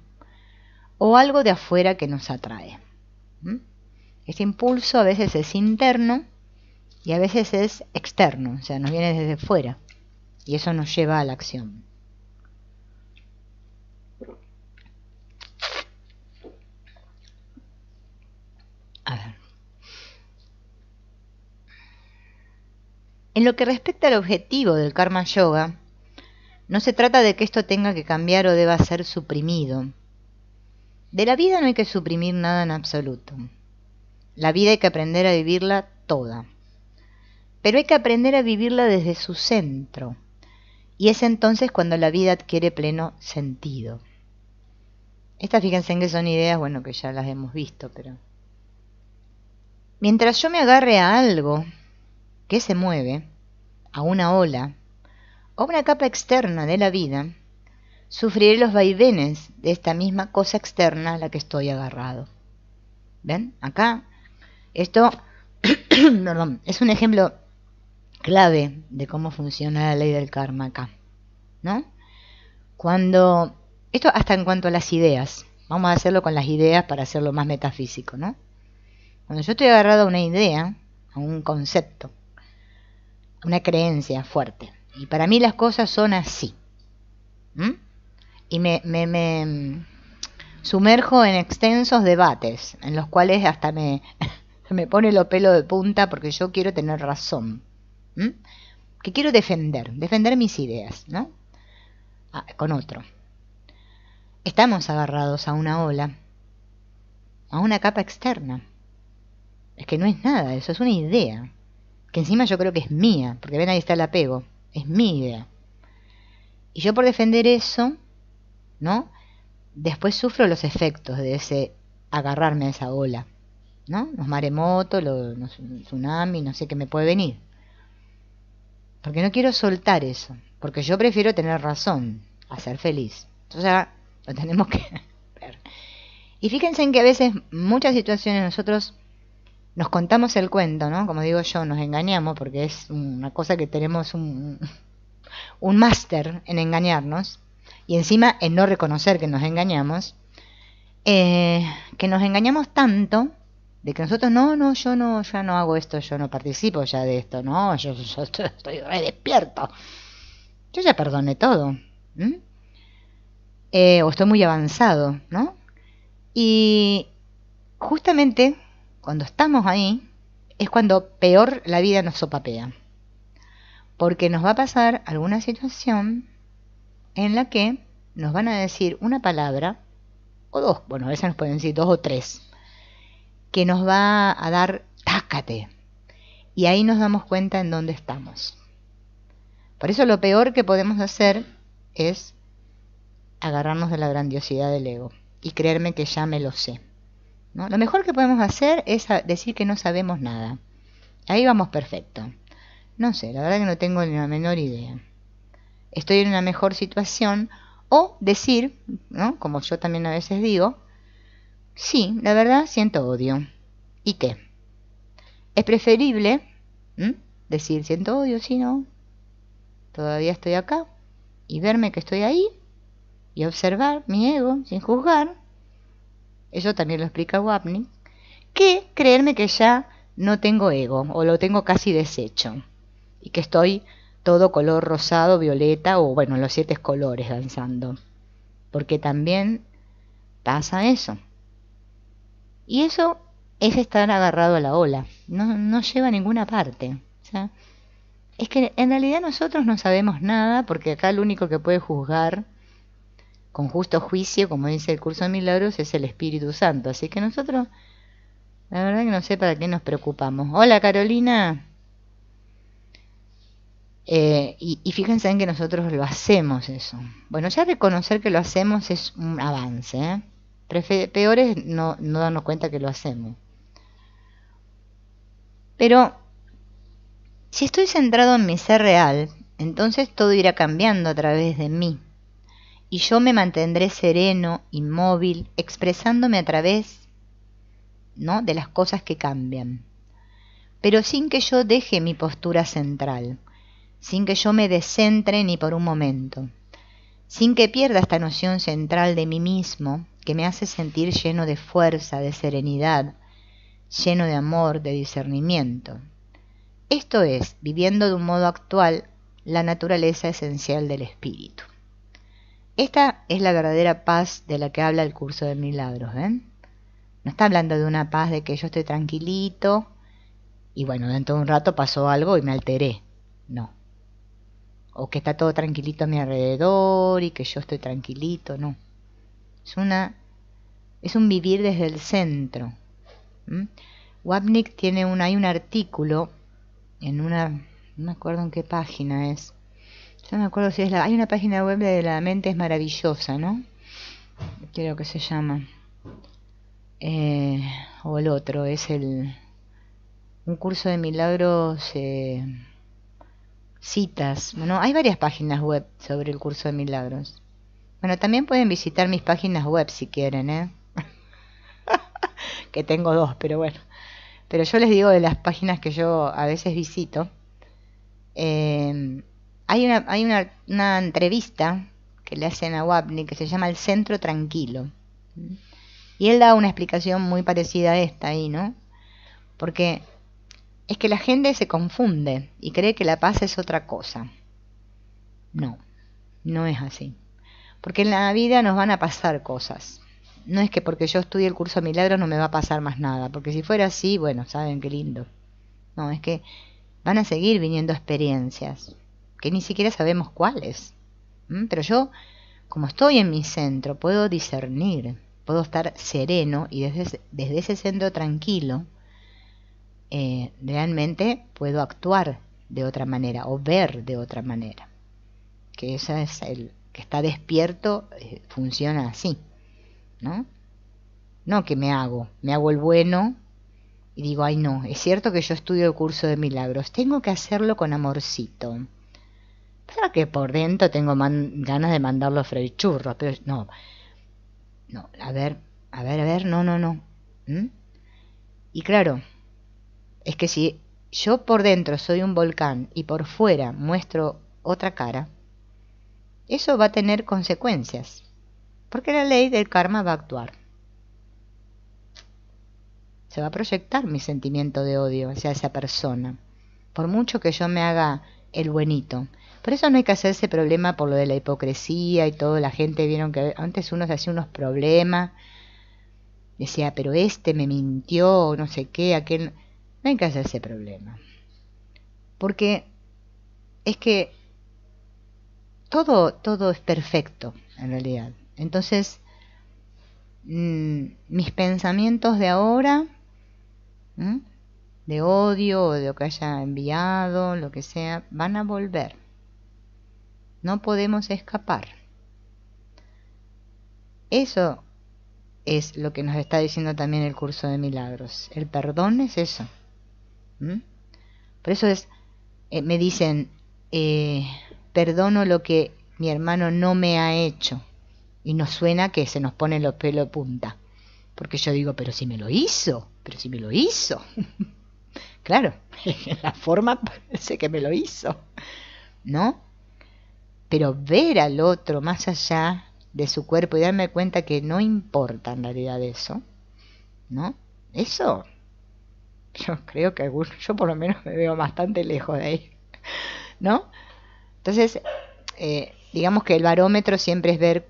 o algo de afuera que nos atrae. Este impulso a veces es interno y a veces es externo, o sea, nos viene desde fuera y eso nos lleva a la acción. A ver. En lo que respecta al objetivo del Karma Yoga, no se trata de que esto tenga que cambiar o deba ser suprimido. De la vida no hay que suprimir nada en absoluto. La vida hay que aprender a vivirla toda. Pero hay que aprender a vivirla desde su centro. Y es entonces cuando la vida adquiere pleno sentido. Estas, fíjense en que son ideas, bueno, que ya las hemos visto, pero... Mientras yo me agarre a algo que se mueve, a una ola, o una capa externa de la vida, sufriré los vaivenes de esta misma cosa externa a la que estoy agarrado. ¿Ven? Acá, esto perdón, es un ejemplo clave de cómo funciona la ley del karma acá, ¿no? Cuando, esto hasta en cuanto a las ideas, vamos a hacerlo con las ideas para hacerlo más metafísico, ¿no? Cuando yo estoy agarrado a una idea, a un concepto, a una creencia fuerte, y para mí las cosas son así, y me sumerjo en extensos debates, en los cuales hasta me pone los pelos de punta porque yo quiero tener razón, que quiero defender mis ideas, ¿no? Con otro. Estamos agarrados a una ola, a una capa externa. Es que no es nada, eso es una idea, que encima yo creo que es mía, porque ven, ahí está el apego, es mi idea. Y yo por defender eso, ¿no? Después sufro los efectos de ese agarrarme a esa ola, ¿no? Los maremotos, los tsunamis, no sé qué me puede venir. Porque no quiero soltar eso, porque yo prefiero tener razón, a ser feliz. Entonces ya lo tenemos que ver. Y fíjense en que a veces, muchas situaciones nosotros nos contamos el cuento, ¿no? Como digo yo, nos engañamos porque es una cosa que tenemos un máster en engañarnos y encima en no reconocer que nos engañamos, que nos engañamos tanto de que nosotros yo ya no hago esto, yo no participo ya de esto, no, yo estoy re despierto, yo ya perdoné todo, o estoy muy avanzado, ¿no? Y justamente cuando estamos ahí es cuando peor la vida nos sopapea, porque nos va a pasar alguna situación en la que nos van a decir una palabra o dos, bueno, a veces nos pueden decir dos o tres, que nos va a dar tácate, y ahí nos damos cuenta en dónde estamos. Por eso lo peor que podemos hacer es agarrarnos de la grandiosidad del ego y creerme que ya me lo sé. ¿no? Lo mejor que podemos hacer es decir que no sabemos nada. Ahí vamos perfecto. No sé, la verdad que no tengo ni la menor idea. Estoy en una mejor situación. O decir, ¿no? Como yo también a veces digo, sí, la verdad siento odio. ¿Y qué? Es preferible decir siento odio, sí, no, todavía estoy acá, y verme que estoy ahí, y observar mi ego sin juzgar, eso también lo explica Wapnick, que creerme que ya no tengo ego, o lo tengo casi deshecho, y que estoy todo color rosado, violeta, o bueno, los 7 colores danzando, porque también pasa eso. Y eso es estar agarrado a la ola, no lleva a ninguna parte. O sea, es que en realidad nosotros no sabemos nada, porque acá el único que puede juzgar con justo juicio, como dice el curso de milagros, es el Espíritu Santo. Así que nosotros, la verdad que no sé para qué nos preocupamos. Hola Carolina. Y fíjense en que nosotros lo hacemos eso. Bueno, ya reconocer que lo hacemos es un avance, ¿eh? Peor es no darnos cuenta que lo hacemos. Pero si estoy centrado en mi ser real, entonces todo irá cambiando a través de mí. Y yo me mantendré sereno, inmóvil, expresándome a través, ¿no?, de las cosas que cambian. Pero sin que yo deje mi postura central, sin que yo me descentre ni por un momento, sin que pierda esta noción central de mí mismo, que me hace sentir lleno de fuerza, de serenidad, lleno de amor, de discernimiento. Esto es, viviendo de un modo actual, la naturaleza esencial del espíritu. Esta es la verdadera paz de la que habla el curso de milagros, ¿ven? No está hablando de una paz de que yo estoy tranquilito y bueno, dentro de un rato pasó algo y me alteré. No. O que está todo tranquilito a mi alrededor y que yo estoy tranquilito, no. Es un vivir desde el centro. Wapnick hay un artículo en no me acuerdo en qué página es. Yo no me acuerdo si hay una página web de La Mente es Maravillosa, ¿no? Creo que se llama. O el otro, es un curso de milagros, citas. Bueno, hay varias páginas web sobre el curso de milagros. Bueno, también pueden visitar mis páginas web si quieren, ¿eh? Que tengo 2, pero bueno. Pero yo les digo de las páginas que yo a veces visito. Hay una entrevista que le hacen a Wapnick que se llama El Centro Tranquilo. Y él da una explicación muy parecida a esta ahí, ¿no? Porque es que la gente se confunde y cree que la paz es otra cosa. No, no es así. Porque en la vida nos van a pasar cosas. No es que porque yo estudie el curso de milagros no me va a pasar más nada. Porque si fuera así, bueno, saben qué lindo. No, es que van a seguir viniendo experiencias que ni siquiera sabemos cuáles. Pero yo, como estoy en mi centro, puedo discernir, puedo estar sereno y desde ese centro tranquilo, realmente puedo actuar de otra manera o ver de otra manera. Que ese es el que está despierto, funciona así, ¿no? No que me hago el bueno y digo, ay no, es cierto que yo estudio el curso de milagros, tengo que hacerlo con amorcito. Para que por dentro tengo ganas de mandarlo a freír churros, pero no, a ver, no. Y claro, es que si yo por dentro soy un volcán y por fuera muestro otra cara, eso va a tener consecuencias, porque la ley del karma va a actuar. Se va a proyectar mi sentimiento de odio hacia esa persona, por mucho que yo me haga el buenito. Por eso no hay que hacerse problema por lo de la hipocresía y todo. La gente vieron que antes uno se hacía unos problemas, decía, pero este me mintió, no sé qué, aquel. No hay que hacerse problema, porque es que todo es perfecto en realidad. Entonces, mis pensamientos de ahora, de odio o de lo que haya enviado, lo que sea, van a volver. No podemos escapar. Eso es lo que nos está diciendo también el curso de milagros. El perdón es eso. Por eso me dicen, perdono lo que mi hermano no me ha hecho. Y nos suena que se nos ponen los pelos de punta. Porque yo digo, pero si me lo hizo. Claro, la forma parece que me lo hizo, ¿no? Pero ver al otro más allá de su cuerpo y darme cuenta que no importa en realidad eso, ¿no? Eso, yo creo que yo por lo menos me veo bastante lejos de ahí, ¿no? Entonces, digamos que el barómetro siempre es ver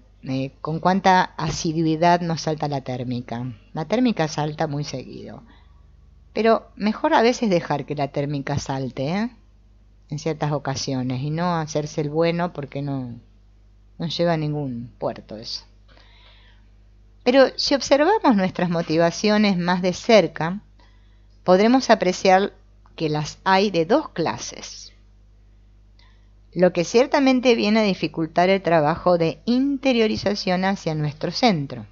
con cuánta asiduidad nos salta la térmica. La térmica salta muy seguido. Pero mejor a veces dejar que la térmica salte, en ciertas ocasiones, y no hacerse el bueno porque no lleva a ningún puerto eso. Pero si observamos nuestras motivaciones más de cerca, podremos apreciar que las hay de dos clases. Lo que ciertamente viene a dificultar el trabajo de interiorización hacia nuestro centro.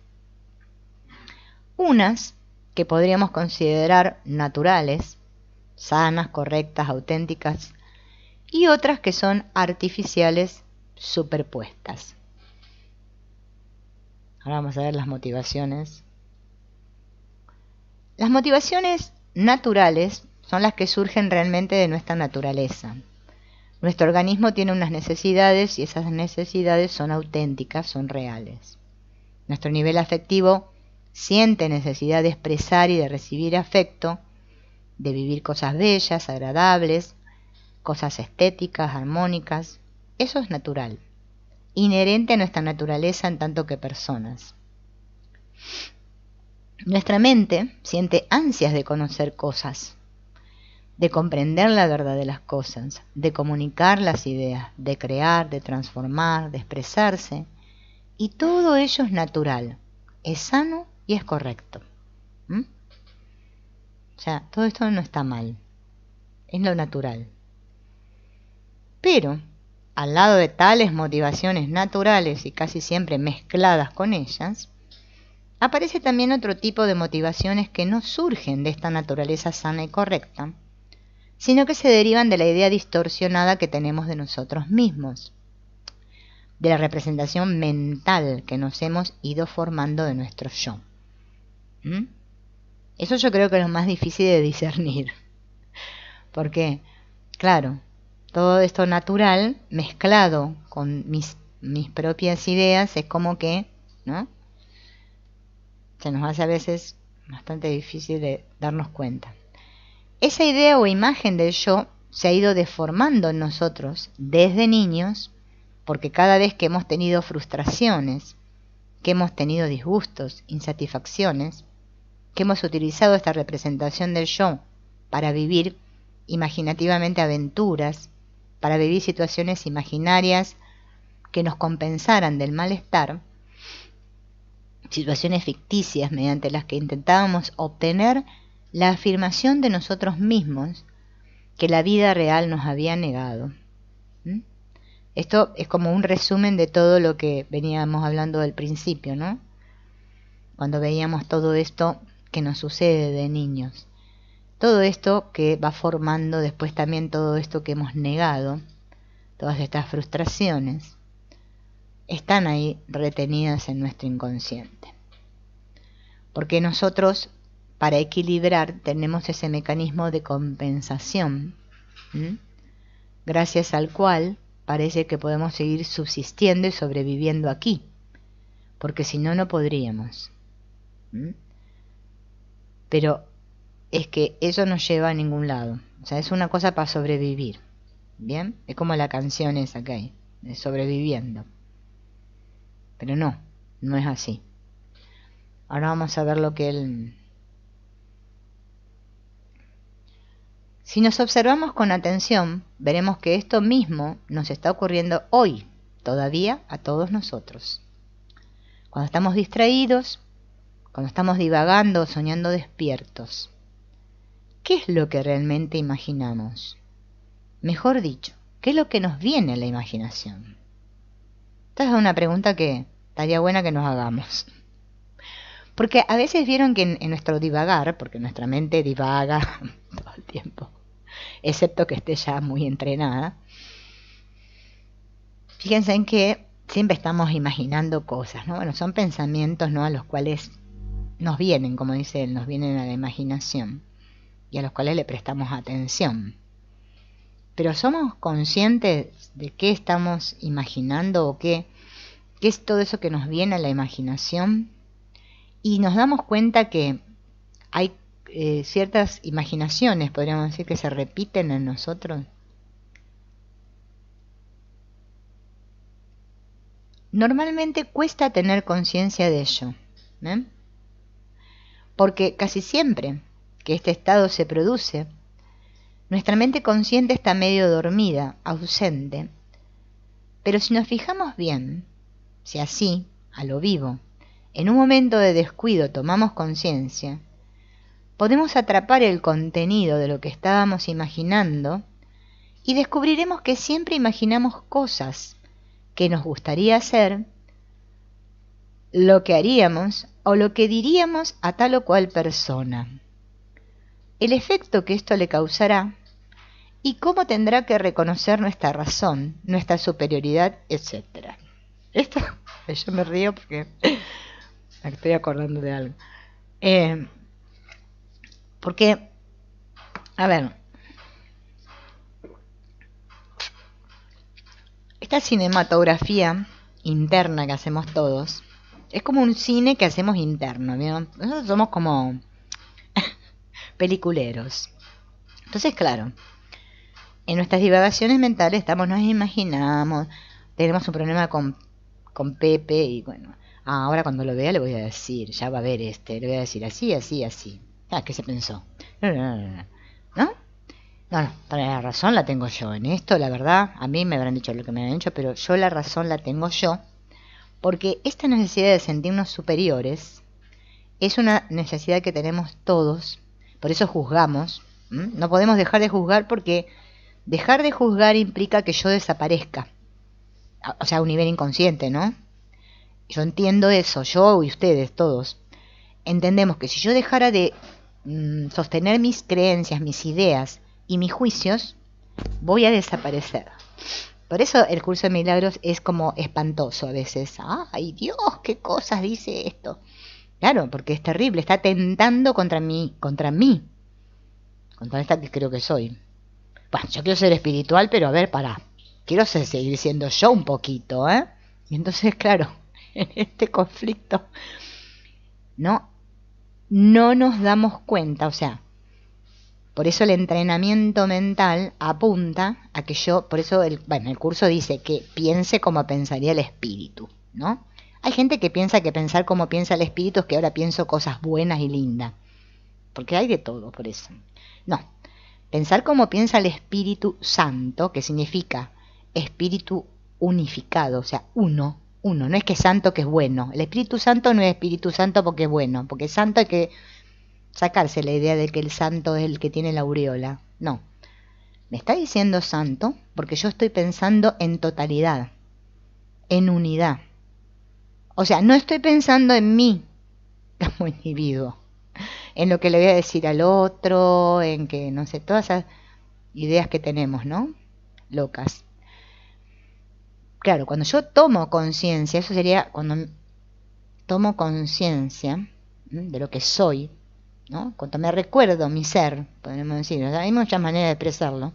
Unas que podríamos considerar naturales, sanas, correctas, auténticas, y otras que son artificiales, superpuestas. Ahora vamos a ver las motivaciones. Las motivaciones naturales son las que surgen realmente de nuestra naturaleza. Nuestro organismo tiene unas necesidades y esas necesidades son auténticas, son reales. Nuestro nivel afectivo siente necesidad de expresar y de recibir afecto, de vivir cosas bellas, agradables, cosas estéticas, armónicas. Eso es natural, inherente a nuestra naturaleza en tanto que personas. Nuestra mente siente ansias de conocer cosas, de comprender la verdad de las cosas, de comunicar las ideas, de crear, de transformar, de expresarse, y todo ello es natural, es sano y es correcto. O sea, todo esto no está mal, es lo natural. Pero, al lado de tales motivaciones naturales y casi siempre mezcladas con ellas, aparece también otro tipo de motivaciones que no surgen de esta naturaleza sana y correcta, sino que se derivan de la idea distorsionada que tenemos de nosotros mismos, de la representación mental que nos hemos ido formando de nuestro yo. Eso yo creo que es lo más difícil de discernir, porque, claro, todo esto natural mezclado con mis propias ideas es como que, ¿no?, se nos hace a veces bastante difícil de darnos cuenta. Esa idea o imagen del yo se ha ido deformando en nosotros desde niños, porque cada vez que hemos tenido frustraciones, que hemos tenido disgustos, insatisfacciones, que hemos utilizado esta representación del yo para vivir imaginativamente aventuras, para vivir situaciones imaginarias que nos compensaran del malestar, situaciones ficticias mediante las que intentábamos obtener la afirmación de nosotros mismos que la vida real nos había negado. Esto es como un resumen de todo lo que veníamos hablando del principio, ¿no? Cuando veíamos todo esto que nos sucede de niños. Todo esto que va formando después también todo esto que hemos negado, todas estas frustraciones, están ahí retenidas en nuestro inconsciente. Porque nosotros, para equilibrar, tenemos ese mecanismo de compensación, gracias al cual parece que podemos seguir subsistiendo y sobreviviendo aquí, porque si no, no podríamos. Pero es que eso no lleva a ningún lado. O sea, es una cosa para sobrevivir. ¿Bien? Es como la canción esa que hay, de sobreviviendo. Pero no es así. Ahora vamos a ver lo que él... Si nos observamos con atención, veremos que esto mismo nos está ocurriendo hoy, todavía a todos nosotros. Cuando estamos distraídos, cuando estamos divagando o soñando despiertos, ¿qué es lo que realmente imaginamos? Mejor dicho, ¿qué es lo que nos viene a la imaginación? Esta es una pregunta que estaría buena que nos hagamos. Porque a veces vieron que en nuestro divagar, porque nuestra mente divaga todo el tiempo, excepto que esté ya muy entrenada, fíjense en que siempre estamos imaginando cosas, ¿no? Bueno, son pensamientos, ¿no?, a los cuales nos vienen, como dice él, nos vienen a la imaginación y a los cuales le prestamos atención. Pero ¿somos conscientes de qué estamos imaginando o qué es todo eso que nos viene a la imaginación? Y nos damos cuenta que hay ciertas imaginaciones, podríamos decir, que se repiten en nosotros. Normalmente cuesta tener conciencia de ello, ¿eh? Porque casi siempre que este estado se produce, nuestra mente consciente está medio dormida, ausente. Pero si nos fijamos bien, si así, a lo vivo, en un momento de descuido tomamos conciencia, podemos atrapar el contenido de lo que estábamos imaginando y descubriremos que siempre imaginamos cosas que nos gustaría hacer, lo que haríamos o lo que diríamos a tal o cual persona, el efecto que esto le causará y cómo tendrá que reconocer nuestra razón, nuestra superioridad, etc. Esto, yo me río porque me estoy acordando de algo. Porque, a ver, esta cinematografía interna que hacemos todos, es como un cine que hacemos interno, ¿vieron? Nosotros somos como peliculeros. Entonces, claro, en nuestras divagaciones mentales nos imaginamos, tenemos un problema con Pepe y bueno, ahora cuando lo vea le voy a decir, ya va a ver le voy a decir así, así, así. ¿Qué se pensó? ¿No? No, para la razón la tengo yo. En esto, la verdad, a mí me habrán dicho lo que me han dicho, pero yo la razón la tengo yo, porque esta necesidad de sentirnos superiores es una necesidad que tenemos todos, por eso juzgamos. No podemos dejar de juzgar porque dejar de juzgar implica que yo desaparezca, o sea, a un nivel inconsciente, ¿no? Yo entiendo eso, yo y ustedes, todos, entendemos que si yo dejara de sostener mis creencias, mis ideas y mis juicios, voy a desaparecer. Por eso el curso de milagros es como espantoso a veces. ¡Ay, Dios! ¿Qué cosas dice esto? Claro, porque es terrible, está tentando contra mí, contra esta que creo que soy. Bueno, yo quiero ser espiritual, pero a ver, quiero seguir siendo yo un poquito, ¿eh? Y entonces, claro, en este conflicto no nos damos cuenta, o sea, por eso el entrenamiento mental apunta a que por eso el curso dice que piense como pensaría el espíritu, ¿no? Hay gente que piensa que pensar como piensa el espíritu es que ahora pienso cosas buenas y lindas, porque hay de todo por eso. No, pensar como piensa el Espíritu Santo, que significa espíritu unificado, o sea, uno, no es que santo que es bueno. El Espíritu Santo no es Espíritu Santo porque es bueno, porque santo hay que sacarse la idea de que el santo es el que tiene la aureola. No, me está diciendo santo porque yo estoy pensando en totalidad, en unidad. O sea, no estoy pensando en mí como individuo, en lo que le voy a decir al otro, en que, no sé, todas esas ideas que tenemos, ¿no? Locas. Claro, cuando yo tomo conciencia, eso sería cuando tomo conciencia de lo que soy, ¿no? Cuando me recuerdo mi ser, podemos decir, o sea, hay muchas maneras de expresarlo,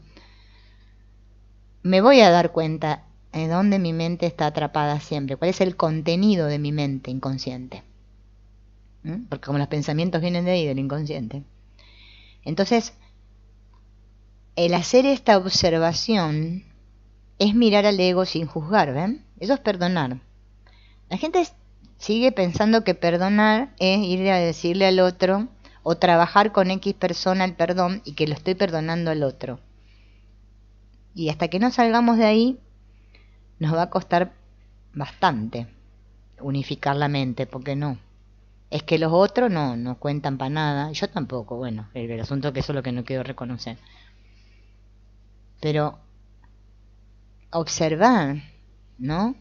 me voy a dar cuenta de dónde mi mente está atrapada siempre, cuál es el contenido de mi mente inconsciente. Porque como los pensamientos vienen de ahí, del inconsciente. Entonces, el hacer esta observación es mirar al ego sin juzgar, ¿ven? Eso es perdonar. La gente sigue pensando que perdonar es ir a decirle al otro o trabajar con X persona el perdón y que lo estoy perdonando al otro. Y hasta que no salgamos de ahí, nos va a costar bastante unificar la mente, porque no. Es que los otros no cuentan para nada, yo tampoco, bueno, el asunto es que eso es lo que no quiero reconocer. Pero observar, ¿no?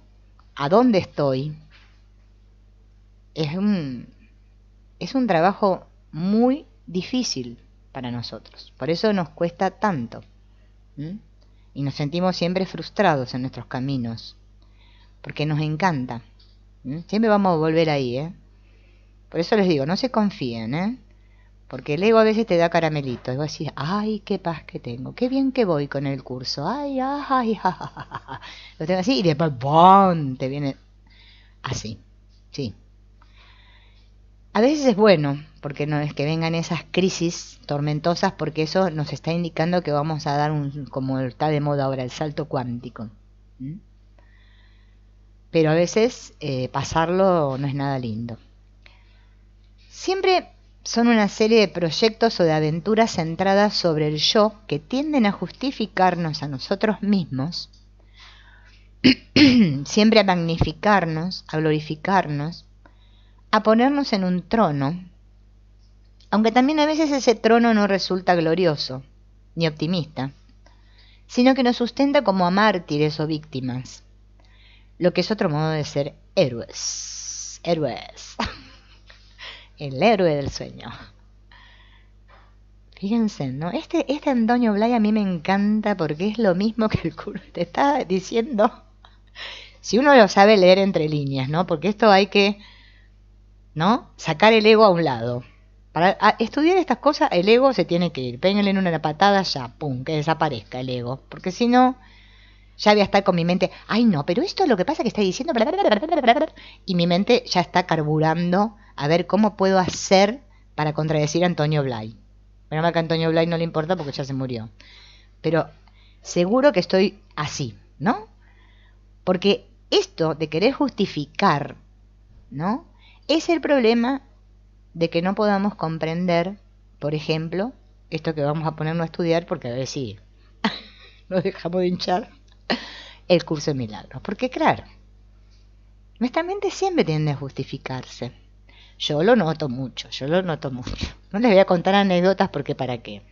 ¿A dónde estoy? Es es un trabajo muy difícil para nosotros. Por eso nos cuesta tanto. ¿Mm? Y nos sentimos siempre frustrados en nuestros caminos. Porque nos encanta. ¿Mm? Siempre vamos a volver ahí, ¿eh? Por eso les digo, no se confíen, ¿eh? Porque el ego a veces te da caramelitos. Y vos decís, ay, qué paz que tengo. Qué bien que voy con el curso. Ay, ay, ja, ja, ja, ja. Lo tengo así y después, ¡bum! Te viene así. Sí. A veces es bueno, porque no es que vengan esas crisis tormentosas, porque eso nos está indicando que vamos a dar como está de moda ahora, el salto cuántico. ¿Mm? Pero a veces pasarlo no es nada lindo. Siempre son una serie de proyectos o de aventuras centradas sobre el yo que tienden a justificarnos a nosotros mismos, siempre a magnificarnos, a glorificarnos, a ponernos en un trono, aunque también a veces ese trono no resulta glorioso ni optimista, sino que nos sustenta como a mártires o víctimas, lo que es otro modo de ser héroes. Héroes. El héroe del sueño. Fíjense, ¿no? Este Antonio Blay a mí me encanta porque es lo mismo que el curso te está diciendo. Si uno lo sabe leer entre líneas, ¿no? Porque esto hay que, ¿no? Sacar el ego a un lado. Para estudiar estas cosas, el ego se tiene que ir. Péguenle en una patada ya, pum, que desaparezca el ego. Porque si no, ya voy a estar con mi mente, ay no, pero esto es lo que pasa que está diciendo, y mi mente ya está carburando a ver cómo puedo hacer para contradecir a Antonio Blay. Bueno, que a Antonio Blay no le importa porque ya se murió. Pero seguro que estoy así, ¿no? Porque esto de querer justificar, ¿no? Es el problema de que no podamos comprender, por ejemplo, esto que vamos a ponernos a estudiar, porque a ver si nos dejamos de hinchar, el curso de milagros. Porque claro, nuestra mente siempre tiende a justificarse. Yo lo noto mucho. No les voy a contar anécdotas porque para qué.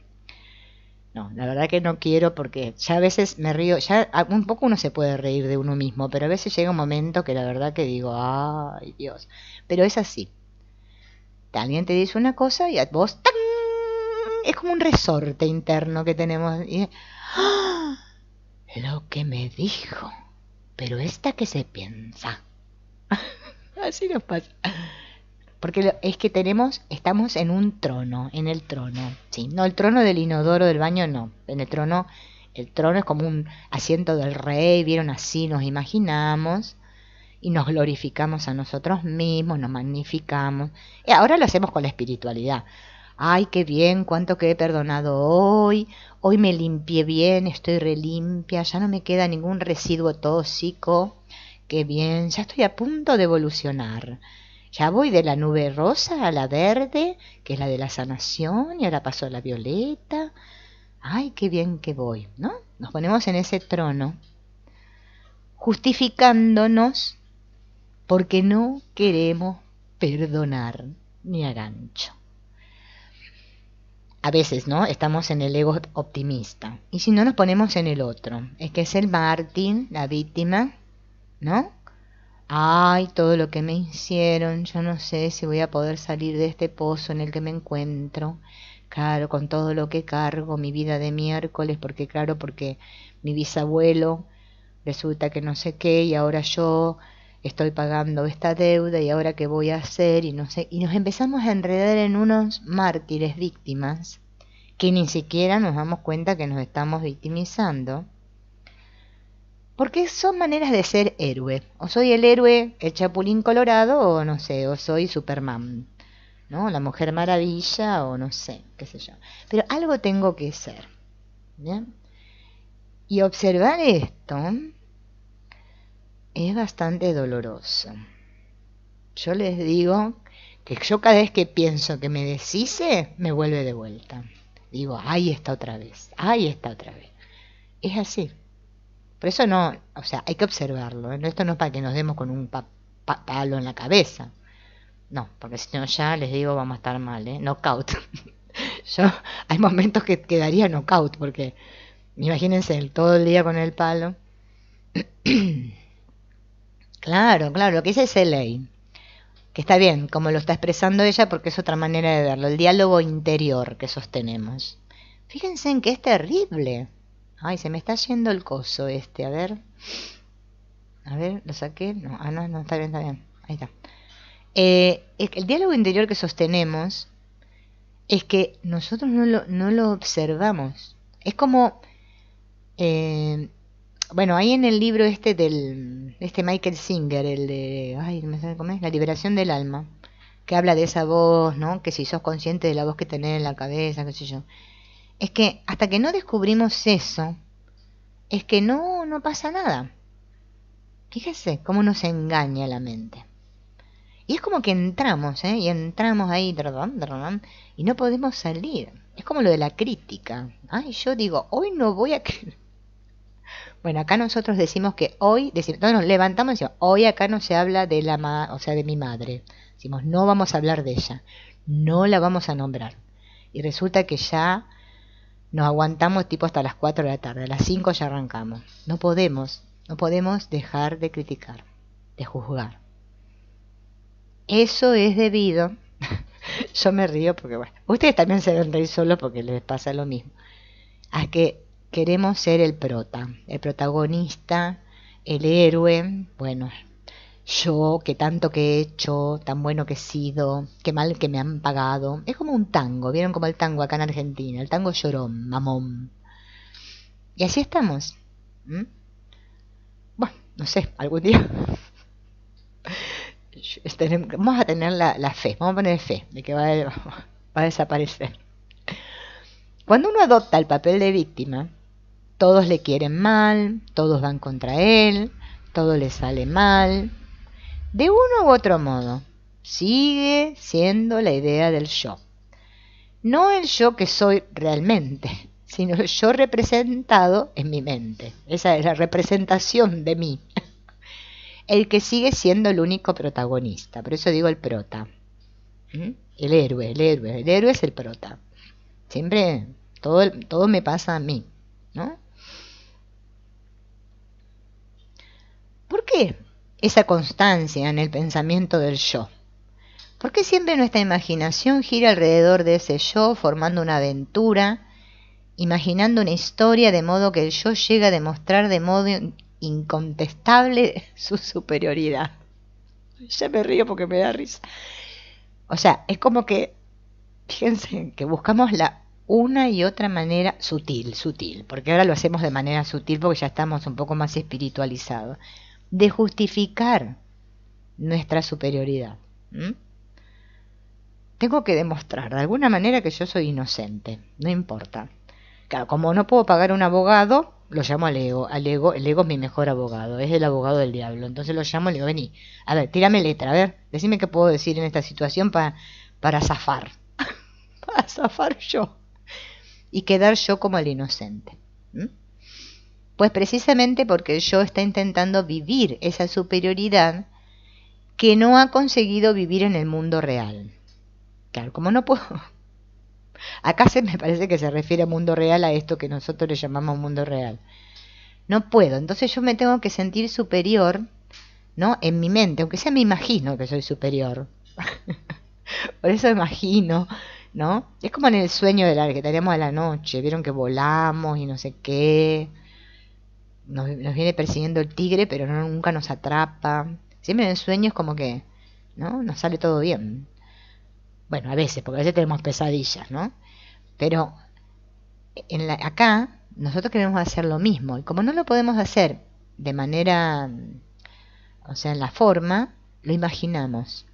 No, la verdad que no quiero porque ya a veces me río, ya un poco uno se puede reír de uno mismo, pero a veces llega un momento que la verdad que digo, ay Dios, pero es así. Alguien te dice una cosa y a vos ¡tan! Es como un resorte interno que tenemos y, ¡ah! Lo que me dijo, pero esta que se piensa. Así nos pasa. Porque es que estamos en un trono, en el trono, sí, no el trono del inodoro del baño, no, en el trono es como un asiento del rey, vieron, así nos imaginamos y nos glorificamos a nosotros mismos, nos magnificamos, y ahora lo hacemos con la espiritualidad. Ay, qué bien, cuánto que he perdonado hoy me limpié bien, estoy relimpia, ya no me queda ningún residuo tóxico, qué bien, ya estoy a punto de evolucionar. Ya voy de la nube rosa a la verde, que es la de la sanación, y ahora paso a la violeta. Ay, qué bien que voy, ¿no? Nos ponemos en ese trono, justificándonos porque no queremos perdonar ni a gancho. A veces, ¿no? Estamos en el ego optimista. Y si no, nos ponemos en el otro. Es que es el mártir, la víctima, ¿no? Ay, todo lo que me hicieron, yo no sé si voy a poder salir de este pozo en el que me encuentro. Claro, con todo lo que cargo, mi vida de miércoles, porque mi bisabuelo resulta que no sé qué, y ahora yo estoy pagando esta deuda, y ahora qué voy a hacer, y no sé. Y nos empezamos a enredar en unos mártires víctimas, que ni siquiera nos damos cuenta que nos estamos victimizando. Porque son maneras de ser héroe. O soy el héroe, el chapulín colorado, o no sé, o soy Superman, ¿no? La Mujer Maravilla, o no sé, qué sé yo. Pero algo tengo que ser, ¿bien? Y observar esto es bastante doloroso. Yo les digo que yo cada vez que pienso que me deshice, me vuelve de vuelta. Digo, ahí está otra vez, ahí está otra vez. Es así. Por eso no, o sea, hay que observarlo, ¿eh? Esto no es para que nos demos con un palo en la cabeza. No, porque si no ya les digo vamos a estar mal, ¿eh? Knockout. Hay momentos que quedaría knockout, porque imagínense todo el día con el palo. Claro, lo que dice ese ley. que está bien, como lo está expresando ella, porque es otra manera de verlo, el diálogo interior que sostenemos. Fíjense en que es terrible. Ay, se me está yendo el coso este, a ver, lo saqué, no, no, está bien, ahí está. El diálogo interior que sostenemos es que nosotros no lo observamos. Es como, bueno, ahí en el libro este Michael Singer, el de, ay, no me sabe cómo es, La liberación del alma, que habla de esa voz, ¿no? Que si sos consciente de la voz que tenés en la cabeza, qué sé yo. Es que hasta que no descubrimos eso, es que no pasa nada. Fíjese cómo nos engaña la mente. Y es como que entramos, y entramos ahí, y no podemos salir. Es como lo de la crítica. Ay, yo digo, hoy no voy a... Bueno, acá nosotros decimos que hoy, entonces nos levantamos y decimos, hoy acá no se habla de o sea, de mi madre. Decimos, no vamos a hablar de ella, no la vamos a nombrar. Y resulta que ya nos aguantamos tipo hasta las 4 de la tarde, a las 5 ya arrancamos. No podemos dejar de criticar, de juzgar. Eso es debido, yo me río porque bueno, ustedes también se ven reír solos porque les pasa lo mismo, a que queremos ser el protagonista, el héroe, bueno, yo que tanto que he hecho, tan bueno que he sido, qué mal que me han pagado. Es como un tango, ¿vieron como el tango acá en Argentina? El tango llorón, mamón. Y así estamos. ¿Mm? Bueno, no sé, algún día vamos a tener la fe, vamos a poner fe de que va a desaparecer. Cuando uno adopta el papel de víctima, todos le quieren mal, todos van contra él, todo le sale mal. De uno u otro modo, sigue siendo la idea del yo. No el yo que soy realmente, sino el yo representado en mi mente. Esa es la representación de mí. El que sigue siendo el único protagonista. Por eso digo el prota. El héroe es el prota. Siempre todo me pasa a mí, ¿no? ¿Por qué esa constancia en el pensamiento del yo? ¿Por qué siempre nuestra imaginación gira alrededor de ese yo, formando una aventura, imaginando una historia de modo que el yo llega a demostrar de modo incontestable su superioridad? Ya me río porque me da risa. O sea, es como que, fíjense, que buscamos una y otra manera sutil, porque ahora lo hacemos de manera sutil porque ya estamos un poco más espiritualizados, de justificar nuestra superioridad. Tengo que demostrar de alguna manera que yo soy inocente, no importa. Claro, como no puedo pagar un abogado, lo llamo al ego. El ego es mi mejor abogado, es el abogado del diablo. Entonces lo llamo y le digo, vení, a ver, tírame letra, a ver, decime qué puedo decir en esta situación para zafar. Para zafar yo. Y quedar yo como el inocente. Pues precisamente porque el yo está intentando vivir esa superioridad que no ha conseguido vivir en el mundo real. Claro, como no puedo... Acá me parece que se refiere a mundo real a esto que nosotros le llamamos mundo real. No puedo, entonces yo me tengo que sentir superior, ¿no? En mi mente, aunque sea me imagino que soy superior. Por eso imagino, ¿no? Es como en el sueño que tenemos a la noche, vieron que volamos y no sé qué. Nos viene persiguiendo el tigre, pero nunca nos atrapa. Siempre en el sueño es como que, ¿no? Nos sale todo bien. Bueno, a veces, porque a veces tenemos pesadillas, ¿no? Pero acá nosotros queremos hacer lo mismo. Y como no lo podemos hacer de manera, o sea, en la forma, lo imaginamos.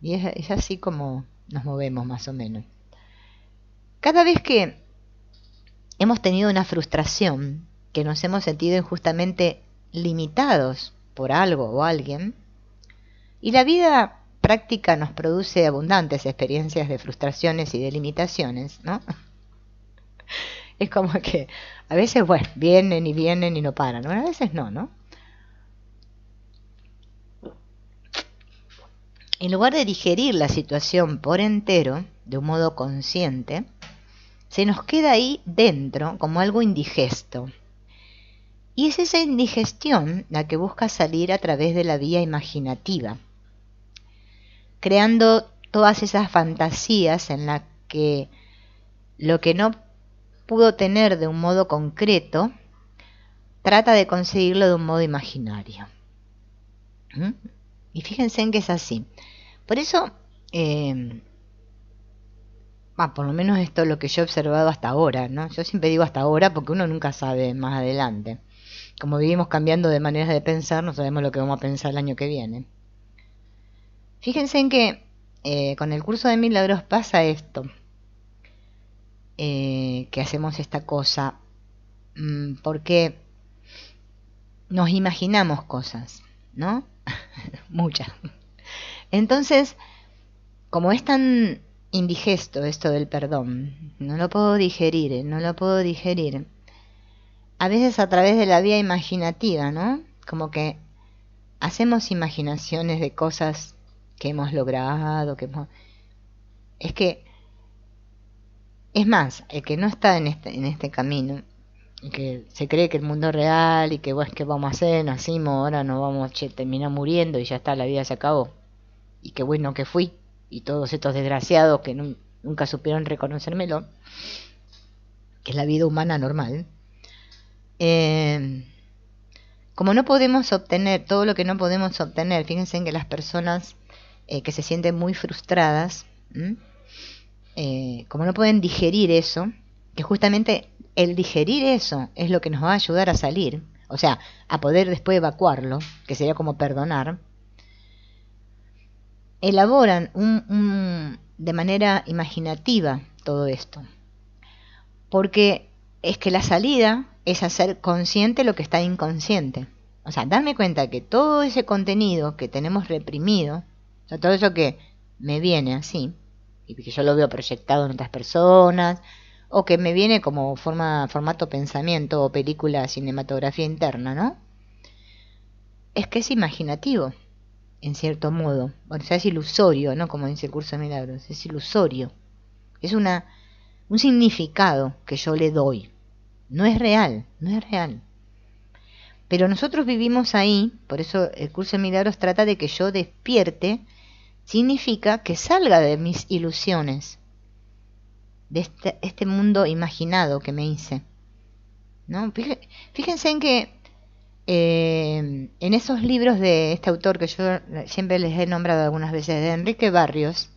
Y es así como nos movemos más o menos. Cada vez que hemos tenido una frustración, que nos hemos sentido injustamente limitados por algo o alguien, y la vida práctica nos produce abundantes experiencias de frustraciones y de limitaciones, ¿no? Es como que a veces, bueno, vienen y no paran, bueno, a veces no, ¿no? En lugar de digerir la situación por entero, de un modo consciente, se nos queda ahí dentro como algo indigesto. Y es esa indigestión la que busca salir a través de la vía imaginativa. creando todas esas fantasías en las que lo que no pudo tener de un modo concreto, trata de conseguirlo de un modo imaginario. ¿Mm? Y fíjense en que es así. Por eso, por lo menos esto es lo que yo he observado hasta ahora, ¿no? Yo siempre digo hasta ahora porque uno nunca sabe más adelante. Como vivimos cambiando de maneras de pensar, no sabemos lo que vamos a pensar el año que viene. Fíjense en que con el curso de milagros pasa esto, que hacemos esta cosa, porque nos imaginamos cosas, ¿no? Muchas. Entonces, como es tan indigesto esto del perdón, no lo puedo digerir, no lo puedo digerir. A veces a través de la vía imaginativa, ¿no? Como que hacemos imaginaciones de cosas que hemos logrado, Es que, es más, el que no está en este camino, que se cree que el mundo es real y que, bueno, ¿qué vamos a hacer? Nacimos, ahora nos vamos a terminar muriendo y ya está, la vida se acabó. Y qué bueno que fui. Y todos estos desgraciados que nunca supieron reconocérmelo, que es la vida humana normal. Como no podemos obtener todo lo que no podemos obtener, fíjense en que las personas que se sienten muy frustradas, como no pueden digerir eso, que justamente el digerir eso es lo que nos va a ayudar a salir, o sea, a poder después evacuarlo, que sería como perdonar, elaboran de manera imaginativa todo esto. Porque es que la salida es hacer consciente lo que está inconsciente. O sea, darme cuenta que todo ese contenido que tenemos reprimido, o sea, todo eso que me viene así, y que yo lo veo proyectado en otras personas, o que me viene como formato pensamiento o película, cinematografía interna, ¿no? Es que es imaginativo, en cierto modo. O sea, es ilusorio, ¿no? Como dice el curso de milagros, es ilusorio. Es un significado que yo le doy. No es real, no es real. Pero nosotros vivimos ahí, por eso el curso de milagros trata de que yo despierte, significa que salga de mis ilusiones, de este mundo imaginado que me hice. ¿No? Fíjense en que en esos libros de este autor que yo siempre les he nombrado algunas veces, de Enrique Barrios,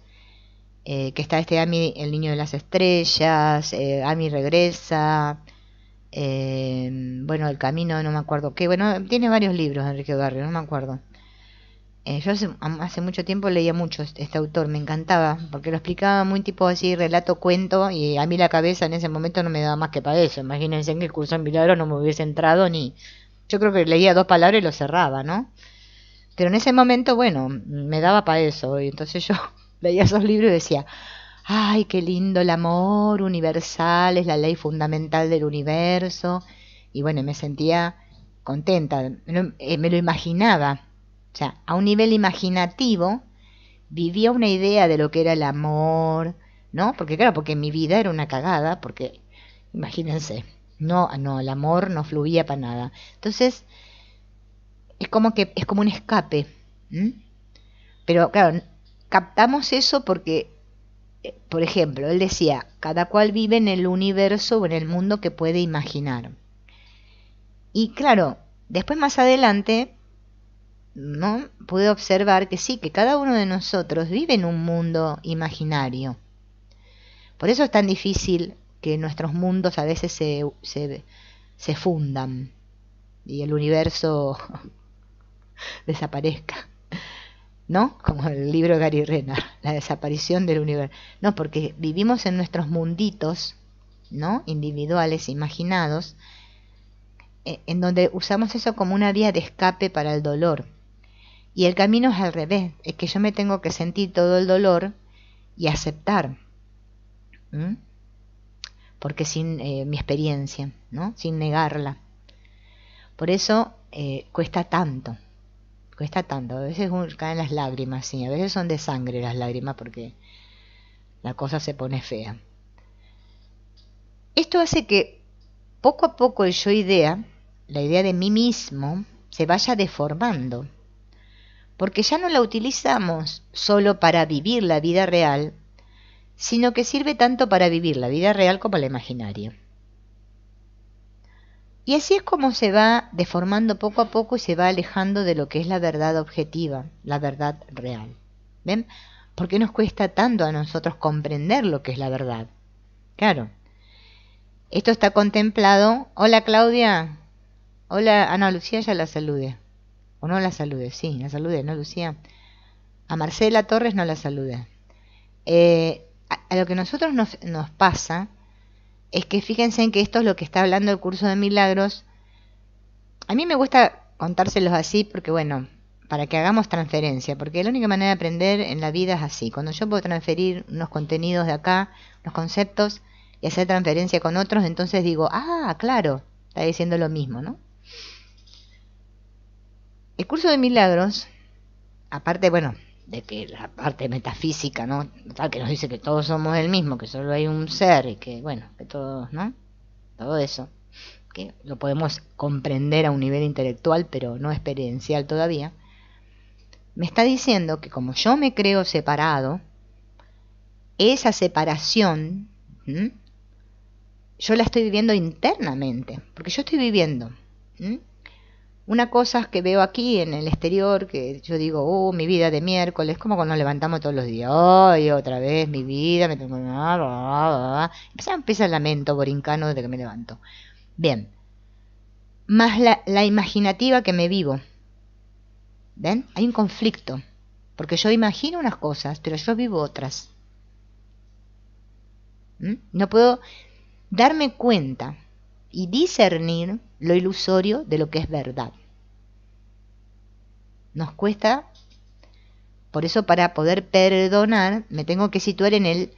que está Ami, el niño de las estrellas, Ami regresa, bueno, el camino, no me acuerdo qué, bueno, tiene varios libros Enrique Barrios, no me acuerdo. Yo hace mucho tiempo leía mucho este autor, me encantaba, porque lo explicaba muy tipo así, relato, cuento, y a mí la cabeza en ese momento no me daba más que para eso. Imagínense en que el curso en milagros no me hubiese entrado ni... Yo creo que leía 2 palabras y lo cerraba, ¿no? Pero en ese momento, bueno, me daba para eso, y entonces yo leía esos libros y decía, ay, qué lindo el amor universal, es la ley fundamental del universo, y bueno, me sentía contenta, me lo imaginaba. O sea, a un nivel imaginativo vivía una idea de lo que era el amor, ¿no? Porque claro, porque mi vida era una cagada, porque imagínense, no, el amor no fluía para nada. Entonces, es como un escape. Pero claro, captamos eso porque, por ejemplo, él decía, cada cual vive en el universo o en el mundo que puede imaginar. Y claro, después más adelante, ¿no? Pude observar que sí, que cada uno de nosotros vive en un mundo imaginario. Por eso es tan difícil que nuestros mundos a veces se fundan y el universo desaparezca, ¿no? Como el libro de Gary Renner, la desaparición del universo. No, porque vivimos en nuestros munditos, ¿no? Individuales, imaginados, en donde usamos eso como una vía de escape para el dolor. Y el camino es al revés, es que yo me tengo que sentir todo el dolor y aceptar. Porque sin mi experiencia, ¿no? Sin negarla. Por eso cuesta tanto. A veces caen las lágrimas, sí, a veces son de sangre las lágrimas porque la cosa se pone fea. Esto hace que poco a poco el yo idea, la idea de mí mismo, se vaya deformando. porque ya no la utilizamos solo para vivir la vida real, sino que sirve tanto para vivir la vida real como la imaginaria. Y así es como se va deformando poco a poco y se va alejando de lo que es la verdad objetiva, la verdad real. ¿Ven? ¿Por qué nos cuesta tanto a nosotros comprender lo que es la verdad? Claro. Esto está contemplado. Hola Claudia. Hola. Ah, no, Lucía ya la salude. O no la salude, sí, la salude, ¿no, Lucía? A Marcela Torres no la salude. A lo que a nosotros nos pasa es que fíjense en que esto es lo que está hablando el curso de milagros. A mí me gusta contárselos así porque, bueno, para que hagamos transferencia, porque la única manera de aprender en la vida es así. Cuando yo puedo transferir unos contenidos de acá, unos conceptos, y hacer transferencia con otros, entonces digo, ah, claro, está diciendo lo mismo, ¿no? El curso de milagros, aparte, bueno, de que la parte metafísica, ¿no? Tal que nos dice que todos somos el mismo, que solo hay un ser y que, bueno, que todos, ¿no? Todo eso, que lo podemos comprender a un nivel intelectual, pero no experiencial todavía, me está diciendo que como yo me creo separado, esa separación, yo la estoy viviendo internamente, porque yo estoy viviendo una cosa que veo aquí en el exterior, que yo digo, mi vida de miércoles, como cuando nos levantamos todos los días, ay, otra vez mi vida, me tengo... Empieza el lamento borincano desde que me levanto. Bien, más la imaginativa que me vivo. ¿Ven? Hay un conflicto, porque yo imagino unas cosas, pero yo vivo otras. No puedo darme cuenta y discernir lo ilusorio de lo que es verdad. Nos cuesta, por eso para poder perdonar me tengo que situar en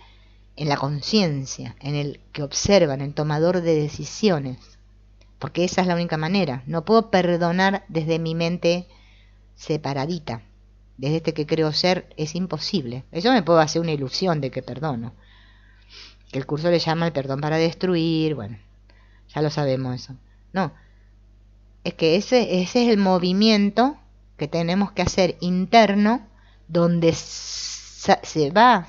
la conciencia, en el que observa, en el tomador de decisiones, porque esa es la única manera. No puedo perdonar desde mi mente separadita, desde este que creo ser, es imposible. Eso me puedo hacer una ilusión de que perdono, que el curso le llama el perdón para destruir, bueno, ya lo sabemos eso. No, es que ese es el movimiento que tenemos que hacer interno, donde se va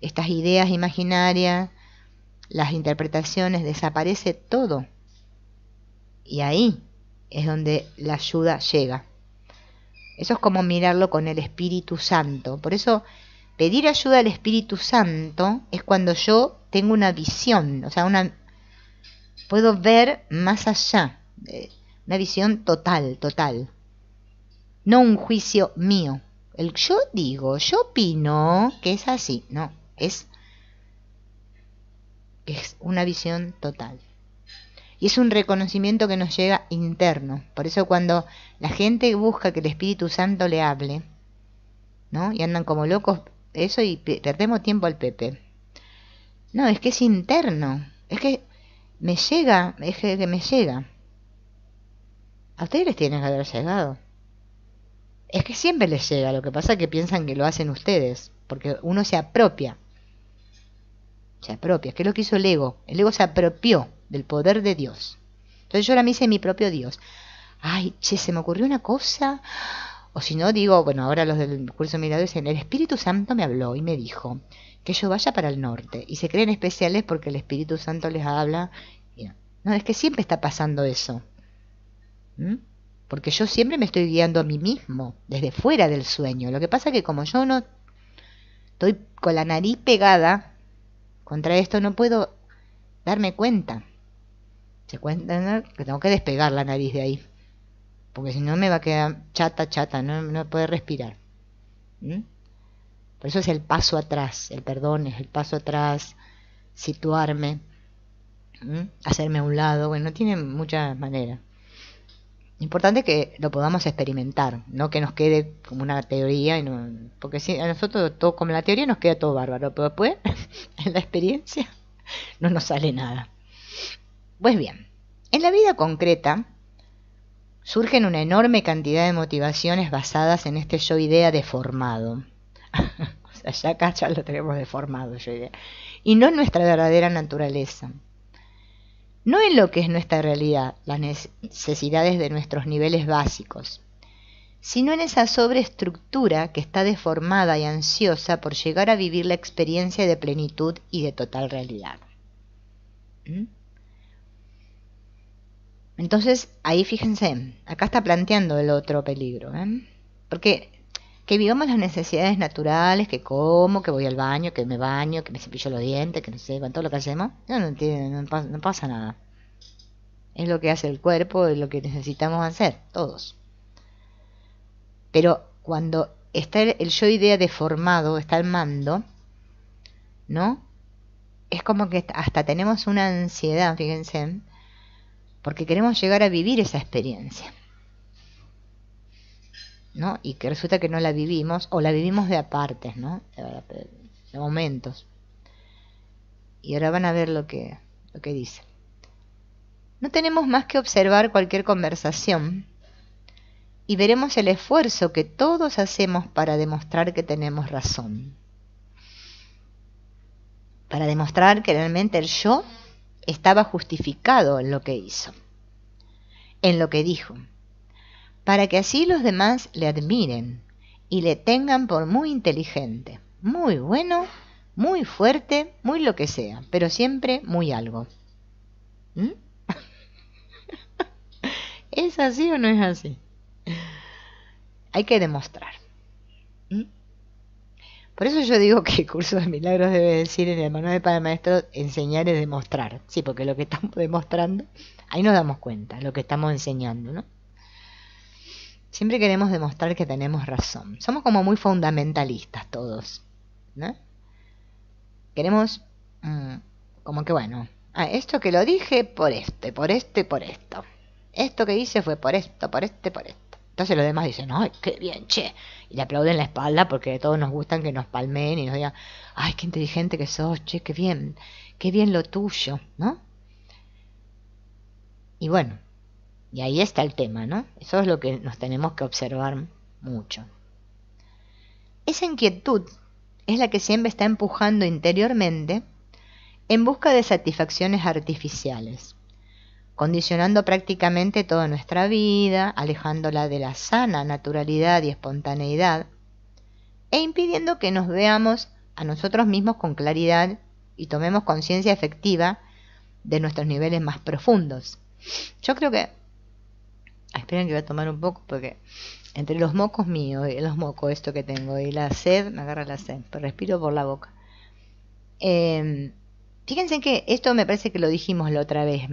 estas ideas imaginarias, las interpretaciones, desaparece todo. Y ahí es donde la ayuda llega. Eso es como mirarlo con el Espíritu Santo. Por eso pedir ayuda al Espíritu Santo es cuando yo tengo una visión, o sea, puedo ver más allá, una visión total. No un juicio mío. Yo digo, yo opino que es así. No, es una visión total. Y es un reconocimiento que nos llega interno. Por eso cuando la gente busca que el Espíritu Santo le hable, ¿no? Y andan como locos, eso, y perdemos tiempo al Pepe. No, es que es interno. Es que me llega, es que me llega. A ustedes les tienen que haber llegado. Es que siempre les llega, lo que pasa es que piensan que lo hacen ustedes, porque uno se apropia. Es que es lo que hizo el ego. El ego se apropió del poder de Dios. Entonces yo ahora me hice mi propio Dios. Ay, che, se me ocurrió una cosa. O si no, digo, bueno, ahora los del curso de milagros dicen, el Espíritu Santo me habló y me dijo que yo vaya para el norte. Y se creen especiales porque el Espíritu Santo les habla. No, es que siempre está pasando eso. Porque yo siempre me estoy guiando a mí mismo, desde fuera del sueño. Lo que pasa es que como yo no estoy con la nariz pegada contra esto, no puedo darme cuenta. Se cuenta que tengo que despegar la nariz de ahí, porque si no me va a quedar chata, no puede respirar. Por eso es el paso atrás, el perdón es el paso atrás, situarme, hacerme a un lado. Bueno, tiene muchas maneras. Importante que lo podamos experimentar, no que nos quede como una teoría, porque si a nosotros todo como la teoría nos queda todo bárbaro, pero después en la experiencia no nos sale nada. Pues bien, en la vida concreta surgen una enorme cantidad de motivaciones basadas en este yo idea deformado. O sea, ya acá ya lo tenemos deformado, yo idea. Y no en nuestra verdadera naturaleza. No en lo que es nuestra realidad, las necesidades de nuestros niveles básicos, sino en esa sobreestructura que está deformada y ansiosa por llegar a vivir la experiencia de plenitud y de total realidad. ¿Mm? Entonces, ahí fíjense, acá está planteando el otro peligro, porque que vivamos las necesidades naturales, que como, que voy al baño, que me baño, que me cepillo los dientes, que no sé, con todo lo que hacemos, no pasa nada. Es lo que hace el cuerpo, es lo que necesitamos hacer, todos. Pero cuando está el yo idea deformado, está al mando, ¿no? Es como que hasta tenemos una ansiedad, fíjense, porque queremos llegar a vivir esa experiencia, ¿no? Y que resulta que no la vivimos, o la vivimos de apartes, ¿no? De momentos. Y ahora van a ver lo que dice. No tenemos más que observar cualquier conversación y veremos el esfuerzo que todos hacemos para demostrar que tenemos razón. Para demostrar que realmente el yo estaba justificado en lo que hizo, en lo que dijo, para que así los demás le admiren y le tengan por muy inteligente, muy bueno, muy fuerte, muy lo que sea, pero siempre muy algo. ¿Mm? ¿Es así o no es así? Hay que demostrar. ¿Mm? Por eso yo digo que el curso de milagros debe decir en el manual para el maestro, enseñar es demostrar. Sí, porque lo que estamos demostrando, ahí nos damos cuenta, lo que estamos enseñando, ¿no? Siempre queremos demostrar que tenemos razón. Somos como muy fundamentalistas todos, ¿no? Queremos, como que bueno, esto que lo dije por esto, por esto y por esto. Esto que hice fue por esto, por esto y por esto. Entonces los demás dicen, ¡ay, qué bien, che! Y le aplauden la espalda porque a todos nos gustan que nos palmeen y nos digan, ¡ay, qué inteligente que sos, che, qué bien lo tuyo!, ¿no? Y bueno, y ahí está el tema, ¿no? Eso es lo que nos tenemos que observar mucho. Esa inquietud es la que siempre está empujando interiormente en busca de satisfacciones artificiales, condicionando prácticamente toda nuestra vida, alejándola de la sana naturalidad y espontaneidad, e impidiendo que nos veamos a nosotros mismos con claridad y tomemos conciencia efectiva de nuestros niveles más profundos. Yo creo que... Esperen que voy a tomar un poco porque entre los mocos míos y los mocos esto que tengo y la sed, me agarra la sed, pero respiro por la boca. Fíjense que esto me parece que lo dijimos la otra vez,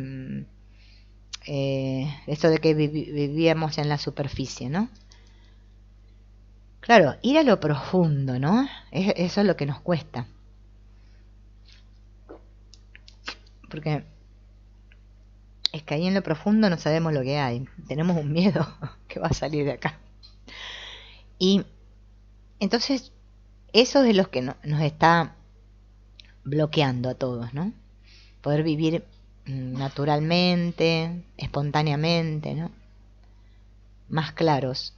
esto de que vivíamos en la superficie, ¿no? Claro, ir a lo profundo, ¿no? Eso es lo que nos cuesta. Porque es que ahí en lo profundo no sabemos lo que hay. Tenemos un miedo que va a salir de acá. Y entonces, eso es de los que nos está bloqueando a todos, ¿no? Poder vivir naturalmente, espontáneamente, ¿no? Más claros.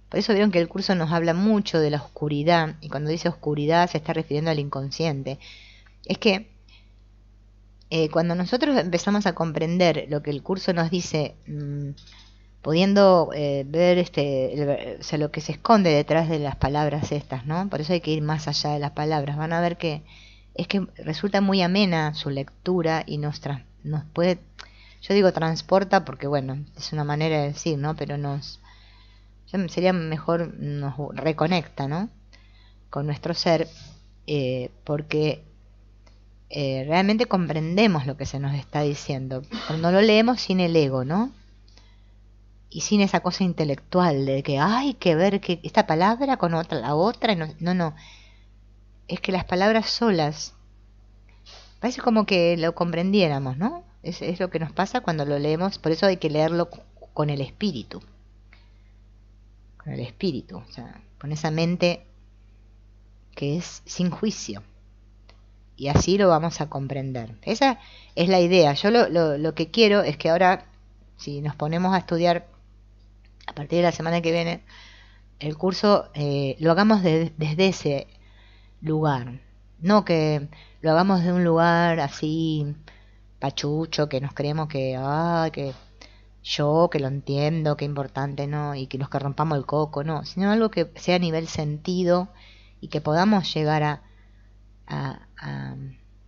Por eso vieron que el curso nos habla mucho de la oscuridad, y cuando dice oscuridad se está refiriendo al inconsciente. Es que cuando nosotros empezamos a comprender lo que el curso nos dice, pudiendo ver o sea, lo que se esconde detrás de las palabras estas, ¿no? Por eso hay que ir más allá de las palabras. Van a ver que es que resulta muy amena su lectura y nos puede, yo digo transporta porque bueno, es una manera de decir, ¿no? Pero sería mejor, nos reconecta, ¿no? Con nuestro ser, porque realmente comprendemos lo que se nos está diciendo. Cuando lo leemos sin el ego, ¿no? Y sin esa cosa intelectual de que hay que ver que esta palabra con la otra, no. Es que las palabras solas, parece como que lo comprendiéramos, ¿no? Es lo que nos pasa cuando lo leemos, por eso hay que leerlo con el espíritu. Con el espíritu, o sea, con esa mente que es sin juicio. Y así lo vamos a comprender. Esa es la idea. Yo lo que quiero es que ahora, si nos ponemos a estudiar a partir de la semana que viene, el curso lo hagamos desde ese lugar. No que lo hagamos de un lugar así pachucho, que nos creemos que yo que lo entiendo, que importante, ¿no? Y que los que rompamos el coco, no, sino algo que sea a nivel sentido y que podamos llegar a, a,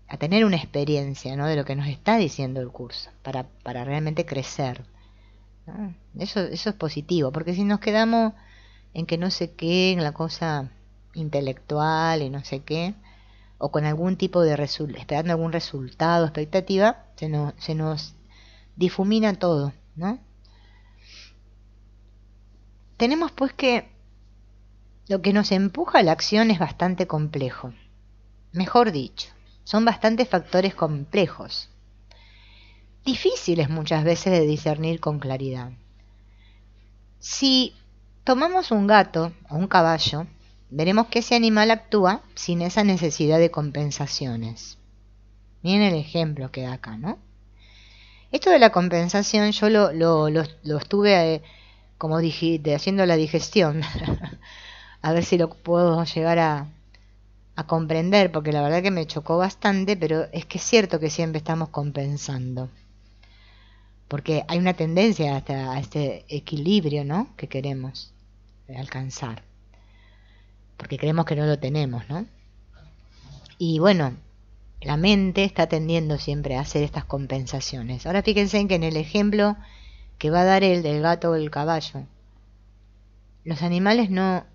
a tener una experiencia, ¿no? De lo que nos está diciendo el curso, para realmente crecer, ¿no? Eso es positivo, porque si nos quedamos en que no sé qué, en la cosa intelectual y no sé qué, o con algún tipo de esperando algún resultado, expectativa, se nos difumina todo, ¿no? Tenemos pues que lo que nos empuja a la acción es bastante complejo. Mejor dicho, son bastantes factores complejos, difíciles muchas veces de discernir con claridad. Si tomamos un gato o un caballo, veremos que ese animal actúa sin esa necesidad de compensaciones. Miren el ejemplo que da acá, ¿no? Esto de la compensación yo lo estuve, como dije, haciendo la digestión, a ver si lo puedo llegar a comprender, porque la verdad que me chocó bastante, pero es que es cierto que siempre estamos compensando, porque hay una tendencia hasta a este equilibrio, ¿no?, que queremos alcanzar, porque creemos que no lo tenemos, ¿no? Y bueno, la mente está tendiendo siempre a hacer estas compensaciones. Ahora fíjense en que en el ejemplo que va a dar el del gato o el caballo, los animales no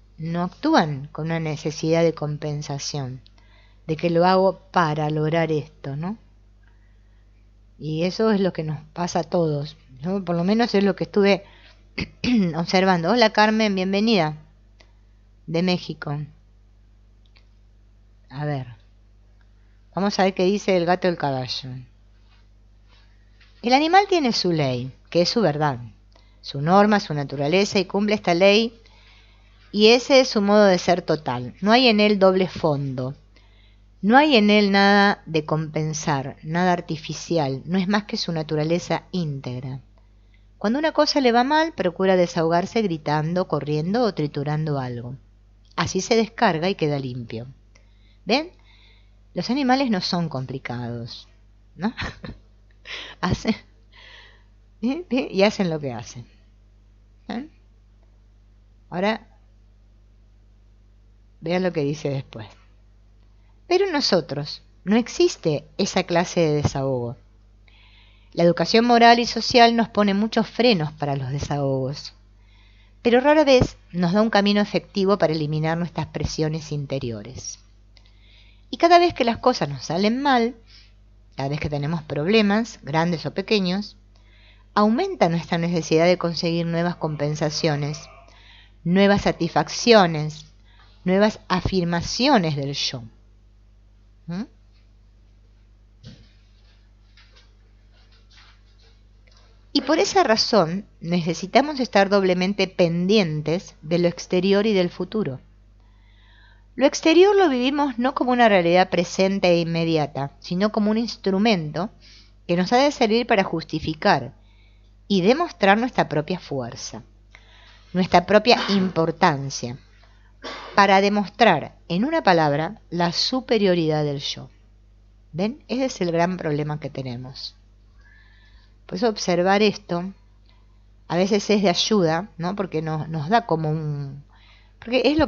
actúan con una necesidad de compensación, de que lo hago para lograr esto, ¿no? Y eso es lo que nos pasa a todos, ¿no? Por lo menos es lo que estuve observando. Hola Carmen, bienvenida de México. A ver, vamos a ver qué dice el gato y el caballo. El animal tiene su ley, que es su verdad, su norma, su naturaleza, y cumple esta ley, y ese es su modo de ser total. No hay en él doble fondo, no hay en él nada de compensar, nada artificial, no es más que su naturaleza íntegra. Cuando una cosa le va mal, procura desahogarse gritando, corriendo o triturando algo. Así se descarga y queda limpio. ¿Ven? Los animales no son complicados, ¿no? Hacen y hacen lo que hacen. ¿Eh? Ahora, vean lo que dice después. Pero en nosotros no existe esa clase de desahogo. La educación moral y social nos pone muchos frenos para los desahogos, pero rara vez nos da un camino efectivo para eliminar nuestras presiones interiores. Y cada vez que las cosas nos salen mal, cada vez que tenemos problemas, grandes o pequeños, aumenta nuestra necesidad de conseguir nuevas compensaciones, nuevas satisfacciones, nuevas afirmaciones del yo. ¿Mm? Y por esa razón necesitamos estar doblemente pendientes de lo exterior y del futuro. Lo exterior lo vivimos no como una realidad presente e inmediata, sino como un instrumento que nos ha de servir para justificar y demostrar nuestra propia fuerza, nuestra propia importancia, para demostrar, en una palabra, la superioridad del yo. ¿Ven? Ese es el gran problema que tenemos. Por eso observar esto a veces es de ayuda, ¿no? Porque nos da como un... Porque es lo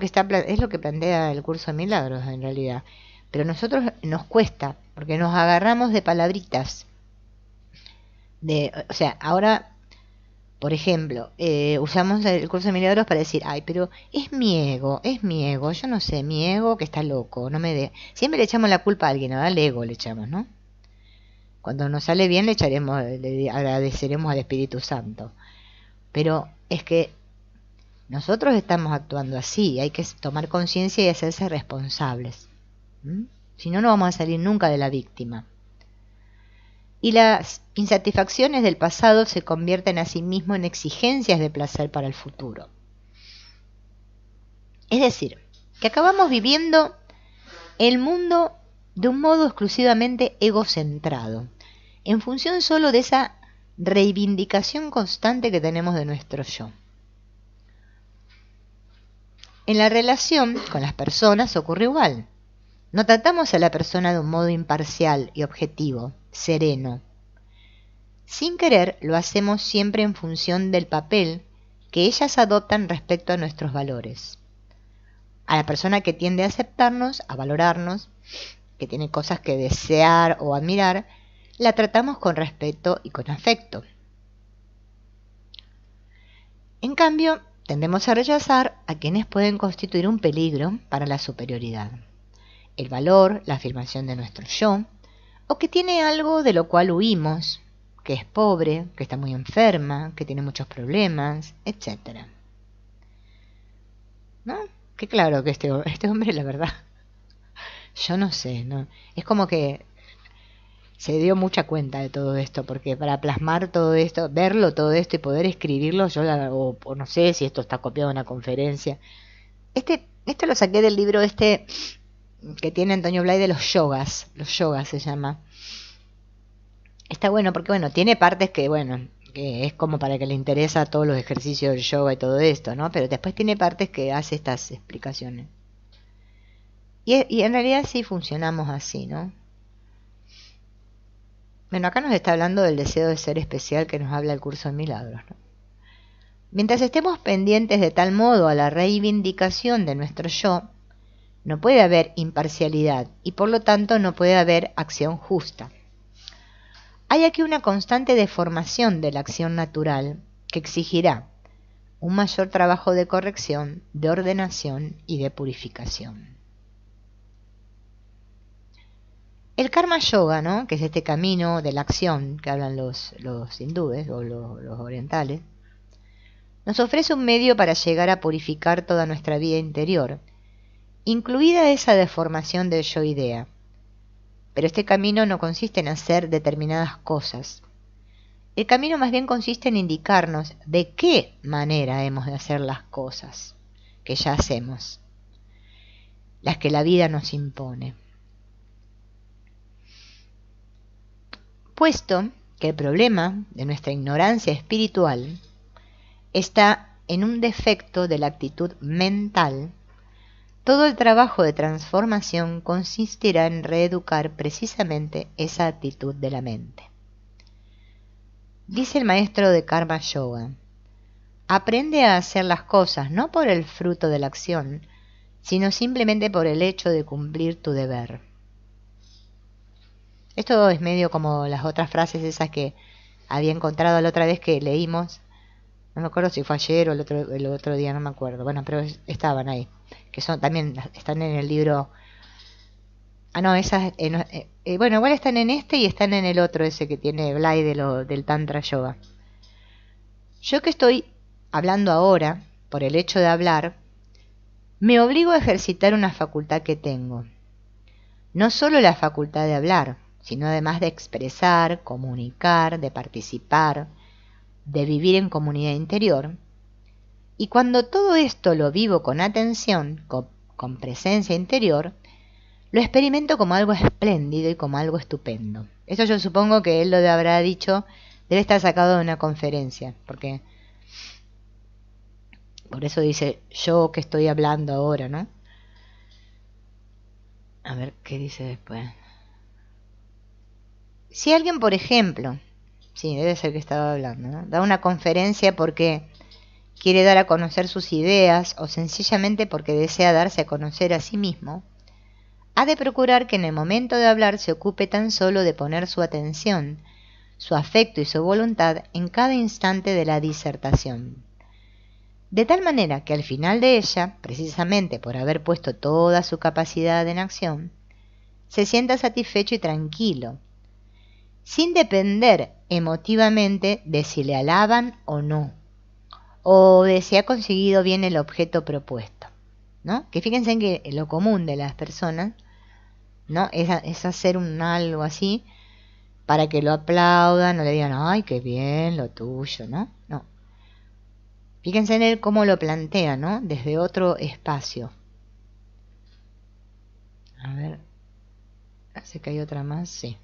que plantea el curso de milagros en realidad. Pero a nosotros nos cuesta, porque nos agarramos de palabritas. O sea, ahora, por ejemplo, usamos el curso de milagros para decir, ay, pero es mi ego, yo no sé, mi ego que está loco, no me de... Siempre le echamos la culpa a alguien, al ego le echamos, ¿no? Cuando nos sale bien le agradeceremos al Espíritu Santo. Pero es que nosotros estamos actuando así, hay que tomar conciencia y hacerse responsables. Si no, no vamos a salir nunca de la víctima. Y las insatisfacciones del pasado se convierten a sí mismo en exigencias de placer para el futuro. Es decir, que acabamos viviendo el mundo de un modo exclusivamente egocentrado, en función solo de esa reivindicación constante que tenemos de nuestro yo. En la relación con las personas ocurre igual. No tratamos a la persona de un modo imparcial y objetivo, sereno. Sin querer, lo hacemos siempre en función del papel que ellas adoptan respecto a nuestros valores. A la persona que tiende a aceptarnos, a valorarnos, que tiene cosas que desear o admirar, la tratamos con respeto y con afecto. En cambio, tendemos a rechazar a quienes pueden constituir un peligro para la superioridad, el valor, la afirmación de nuestro yo, o que tiene algo de lo cual huimos, que es pobre, que está muy enferma, que tiene muchos problemas, etc. ¿No? Que claro que este hombre, la verdad, yo no sé, ¿no? Es como que se dio mucha cuenta de todo esto, porque para plasmar todo esto, verlo todo esto y poder escribirlo, o no sé si esto está copiado en una conferencia. Esto lo saqué del libro que tiene Antonio Blay de los yogas se llama. Está bueno porque, bueno, tiene partes que es como para que le interesa todos los ejercicios del yoga y todo esto, ¿no? Pero después tiene partes que hace estas explicaciones. Y en realidad sí funcionamos así, ¿no? Bueno, acá nos está hablando del deseo de ser especial que nos habla el curso de milagros, ¿no? Mientras estemos pendientes de tal modo a la reivindicación de nuestro yo, no puede haber imparcialidad y por lo tanto no puede haber acción justa. Hay aquí una constante deformación de la acción natural que exigirá un mayor trabajo de corrección, de ordenación y de purificación. El karma yoga, ¿no? Que es este camino de la acción que hablan los hindúes o los orientales, nos ofrece un medio para llegar a purificar toda nuestra vida interior, incluida esa deformación del yo-idea. Pero este camino no consiste en hacer determinadas cosas. El camino más bien consiste en indicarnos de qué manera hemos de hacer las cosas que ya hacemos, las que la vida nos impone. Puesto que el problema de nuestra ignorancia espiritual está en un defecto de la actitud mental, todo el trabajo de transformación consistirá en reeducar precisamente esa actitud de la mente. Dice el maestro de Karma Yoga, aprende a hacer las cosas no por el fruto de la acción, sino simplemente por el hecho de cumplir tu deber. Esto es medio como las otras frases esas que había encontrado la otra vez que leímos. No me acuerdo si fue ayer o el otro día, no me acuerdo. Bueno, pero estaban ahí. Que también están en el libro. Ah, no, esas. Bueno, igual están en este y están en el otro, ese que tiene Blay del Tantra Yoga. Yo que estoy hablando ahora, por el hecho de hablar, me obligo a ejercitar una facultad que tengo. No solo la facultad de hablar, sino además de expresar, comunicar, de participar, de vivir en comunidad interior. Y cuando todo esto lo vivo con atención, con presencia interior, lo experimento como algo espléndido y como algo estupendo. Eso yo supongo que él lo habrá dicho, debe estar sacado de una conferencia, porque por eso dice yo que estoy hablando ahora, ¿no? A ver qué dice después. Si alguien, por ejemplo, sí, debe ser que estaba hablando, ¿no? Da una conferencia porque quiere dar a conocer sus ideas o sencillamente porque desea darse a conocer a sí mismo, ha de procurar que en el momento de hablar se ocupe tan solo de poner su atención, su afecto y su voluntad en cada instante de la disertación. De tal manera que al final de ella, precisamente por haber puesto toda su capacidad en acción, se sienta satisfecho y tranquilo, sin depender emotivamente de si le alaban o no, o de si ha conseguido bien el objeto propuesto, ¿no? Que fíjense en que lo común de las personas, ¿no? es hacer algo así para que lo aplaudan o le digan, ay, qué bien lo tuyo, ¿no? No. Fíjense en él cómo lo plantea, ¿no? Desde otro espacio. A ver, parece que hay otra más, sí.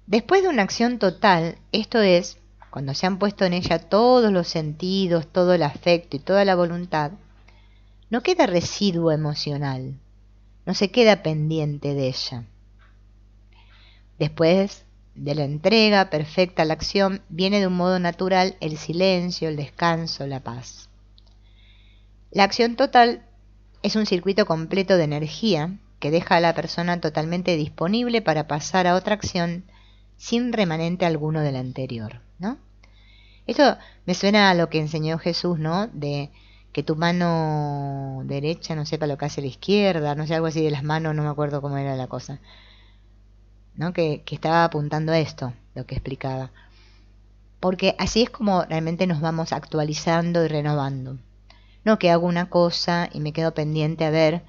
Después de una acción total, esto es, cuando se han puesto en ella todos los sentidos, todo el afecto y toda la voluntad, no queda residuo emocional, no se queda pendiente de ella. Después de la entrega perfecta a la acción, viene de un modo natural el silencio, el descanso, la paz. La acción total es un circuito completo de energía que deja a la persona totalmente disponible para pasar a otra acción sin remanente alguno del anterior, ¿no? Esto me suena a lo que enseñó Jesús, ¿no? De que tu mano derecha no sepa lo que hace la izquierda, no sé, algo así de las manos, no me acuerdo cómo era la cosa, ¿no? Que estaba apuntando a esto, lo que explicaba. Porque así es como realmente nos vamos actualizando y renovando. No que hago una cosa y me quedo pendiente a ver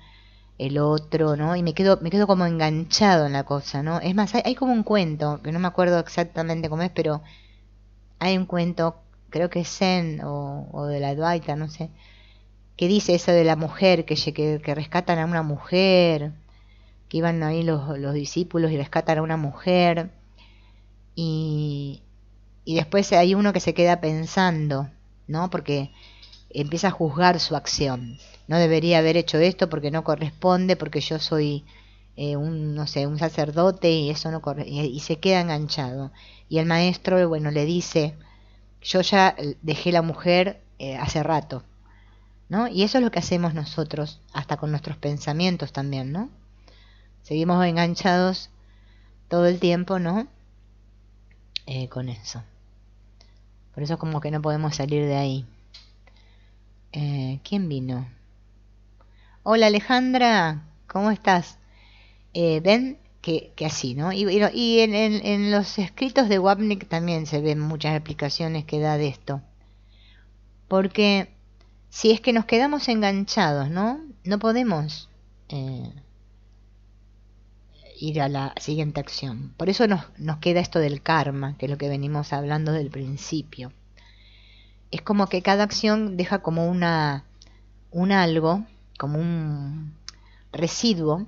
el otro, ¿no? Y me quedo como enganchado en la cosa, ¿no? Es más, hay como un cuento, que no me acuerdo exactamente cómo es, pero hay un cuento, creo que es Zen o de la Advaita, no sé, que dice eso de la mujer, que rescatan a una mujer, que iban ahí los discípulos y rescatan a una mujer, y, y después hay uno que se queda pensando, ¿no? Porque empieza a juzgar su acción. No debería haber hecho esto porque no corresponde, porque yo soy no sé, un sacerdote y eso no y se queda enganchado. Y el maestro, bueno, le dice, yo ya dejé la mujer hace rato, ¿no? Y eso es lo que hacemos nosotros, hasta con nuestros pensamientos también, ¿no? Seguimos enganchados todo el tiempo, ¿no? Con eso. Por eso es como que no podemos salir de ahí. ¿Quién vino? Hola Alejandra, ¿cómo estás? Ven que así, ¿no? Y en los escritos de Wapnick también se ven muchas explicaciones que da de esto. Porque si es que nos quedamos enganchados, ¿no? No podemos ir a la siguiente acción. Por eso nos queda esto del karma, que es lo que venimos hablando del principio. Es como que cada acción deja como un algo, como un residuo,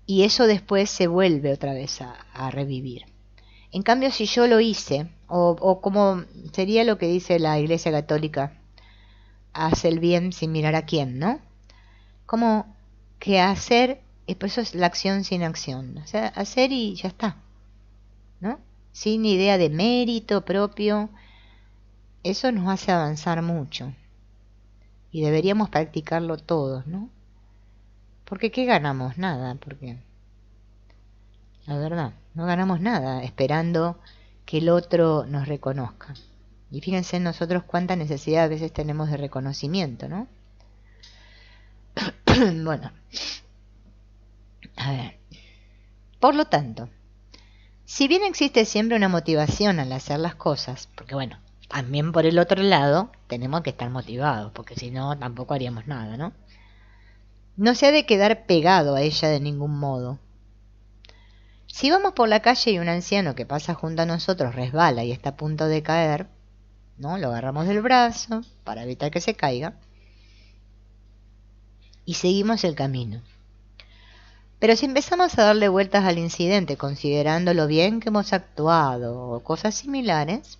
y eso después se vuelve otra vez a revivir. En cambio, si yo lo hice, o como sería lo que dice la Iglesia Católica, hace el bien sin mirar a quién, ¿no? Como que hacer, por eso es la acción sin acción, o sea, hacer y ya está, ¿no? Sin idea de mérito propio, eso nos hace avanzar mucho. Y deberíamos practicarlo todos, ¿no? Porque ¿qué ganamos? Nada, porque la verdad, no ganamos nada esperando que el otro nos reconozca. Y fíjense en nosotros cuánta necesidad a veces tenemos de reconocimiento, ¿no? Bueno, a ver. Por lo tanto, si bien existe siempre una motivación al hacer las cosas, porque bueno, también por el otro lado tenemos que estar motivados, porque si no tampoco haríamos nada, ¿no? No se ha de quedar pegado a ella de ningún modo. Si vamos por la calle y un anciano que pasa junto a nosotros resbala y está a punto de caer, ¿no? Lo agarramos del brazo para evitar que se caiga y seguimos el camino. Pero si empezamos a darle vueltas al incidente considerando lo bien que hemos actuado o cosas similares,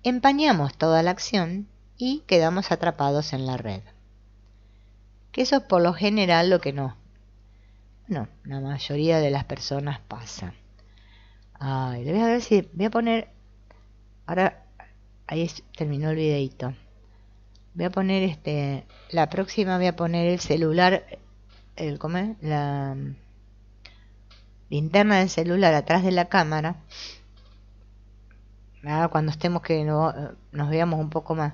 empañamos toda la acción y quedamos atrapados en la red. Que eso es por lo general lo que la mayoría de las personas pasa. Ay, le voy a ver si voy a poner, ahora ahí terminó el videito. Voy a poner la próxima voy a poner el celular, ¿cómo es? La linterna del celular atrás de la cámara. Ahora cuando estemos que nos veamos un poco más,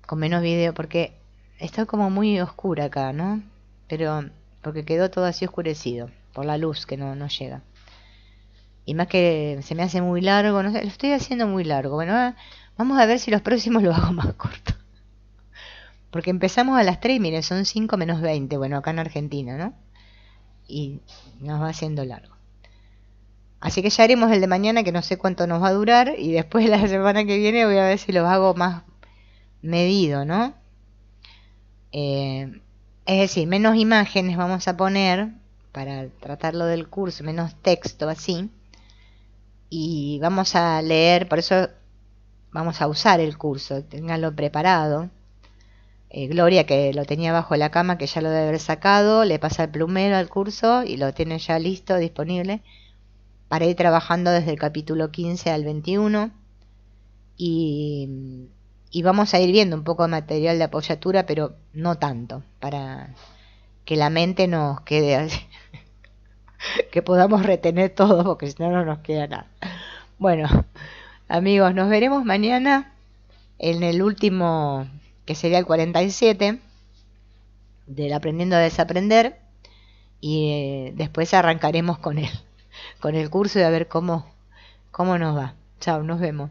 con menos video, porque está como muy oscura acá, ¿no? Pero porque quedó todo así oscurecido por la luz que no llega. Y más que se me hace muy largo, no sé, lo estoy haciendo muy largo. Bueno, vamos a ver si los próximos lo hago más corto. Porque empezamos a las 3 y miren, son 5 menos 20, bueno, acá en Argentina, ¿no? Y nos va haciendo largo. Así que ya haremos el de mañana, que no sé cuánto nos va a durar, y después la semana que viene voy a ver si los hago más medido, ¿no? Es decir, menos imágenes vamos a poner para tratarlo del curso, menos texto así, y vamos a leer, por eso vamos a usar el curso, ténganlo preparado. Gloria, que lo tenía bajo la cama, que ya lo debe haber sacado, le pasa el plumero al curso y lo tiene ya listo, disponible. para ir trabajando desde el capítulo 15 al 21 y vamos a ir viendo un poco de material de apoyatura, pero no tanto, para que la mente nos quede así, que podamos retener todo, porque si no, no nos queda nada. Bueno, amigos, nos veremos mañana en el último, que sería el 47, del Aprendiendo a Desaprender, y después arrancaremos con el curso y a ver cómo nos va. Chao, nos vemos.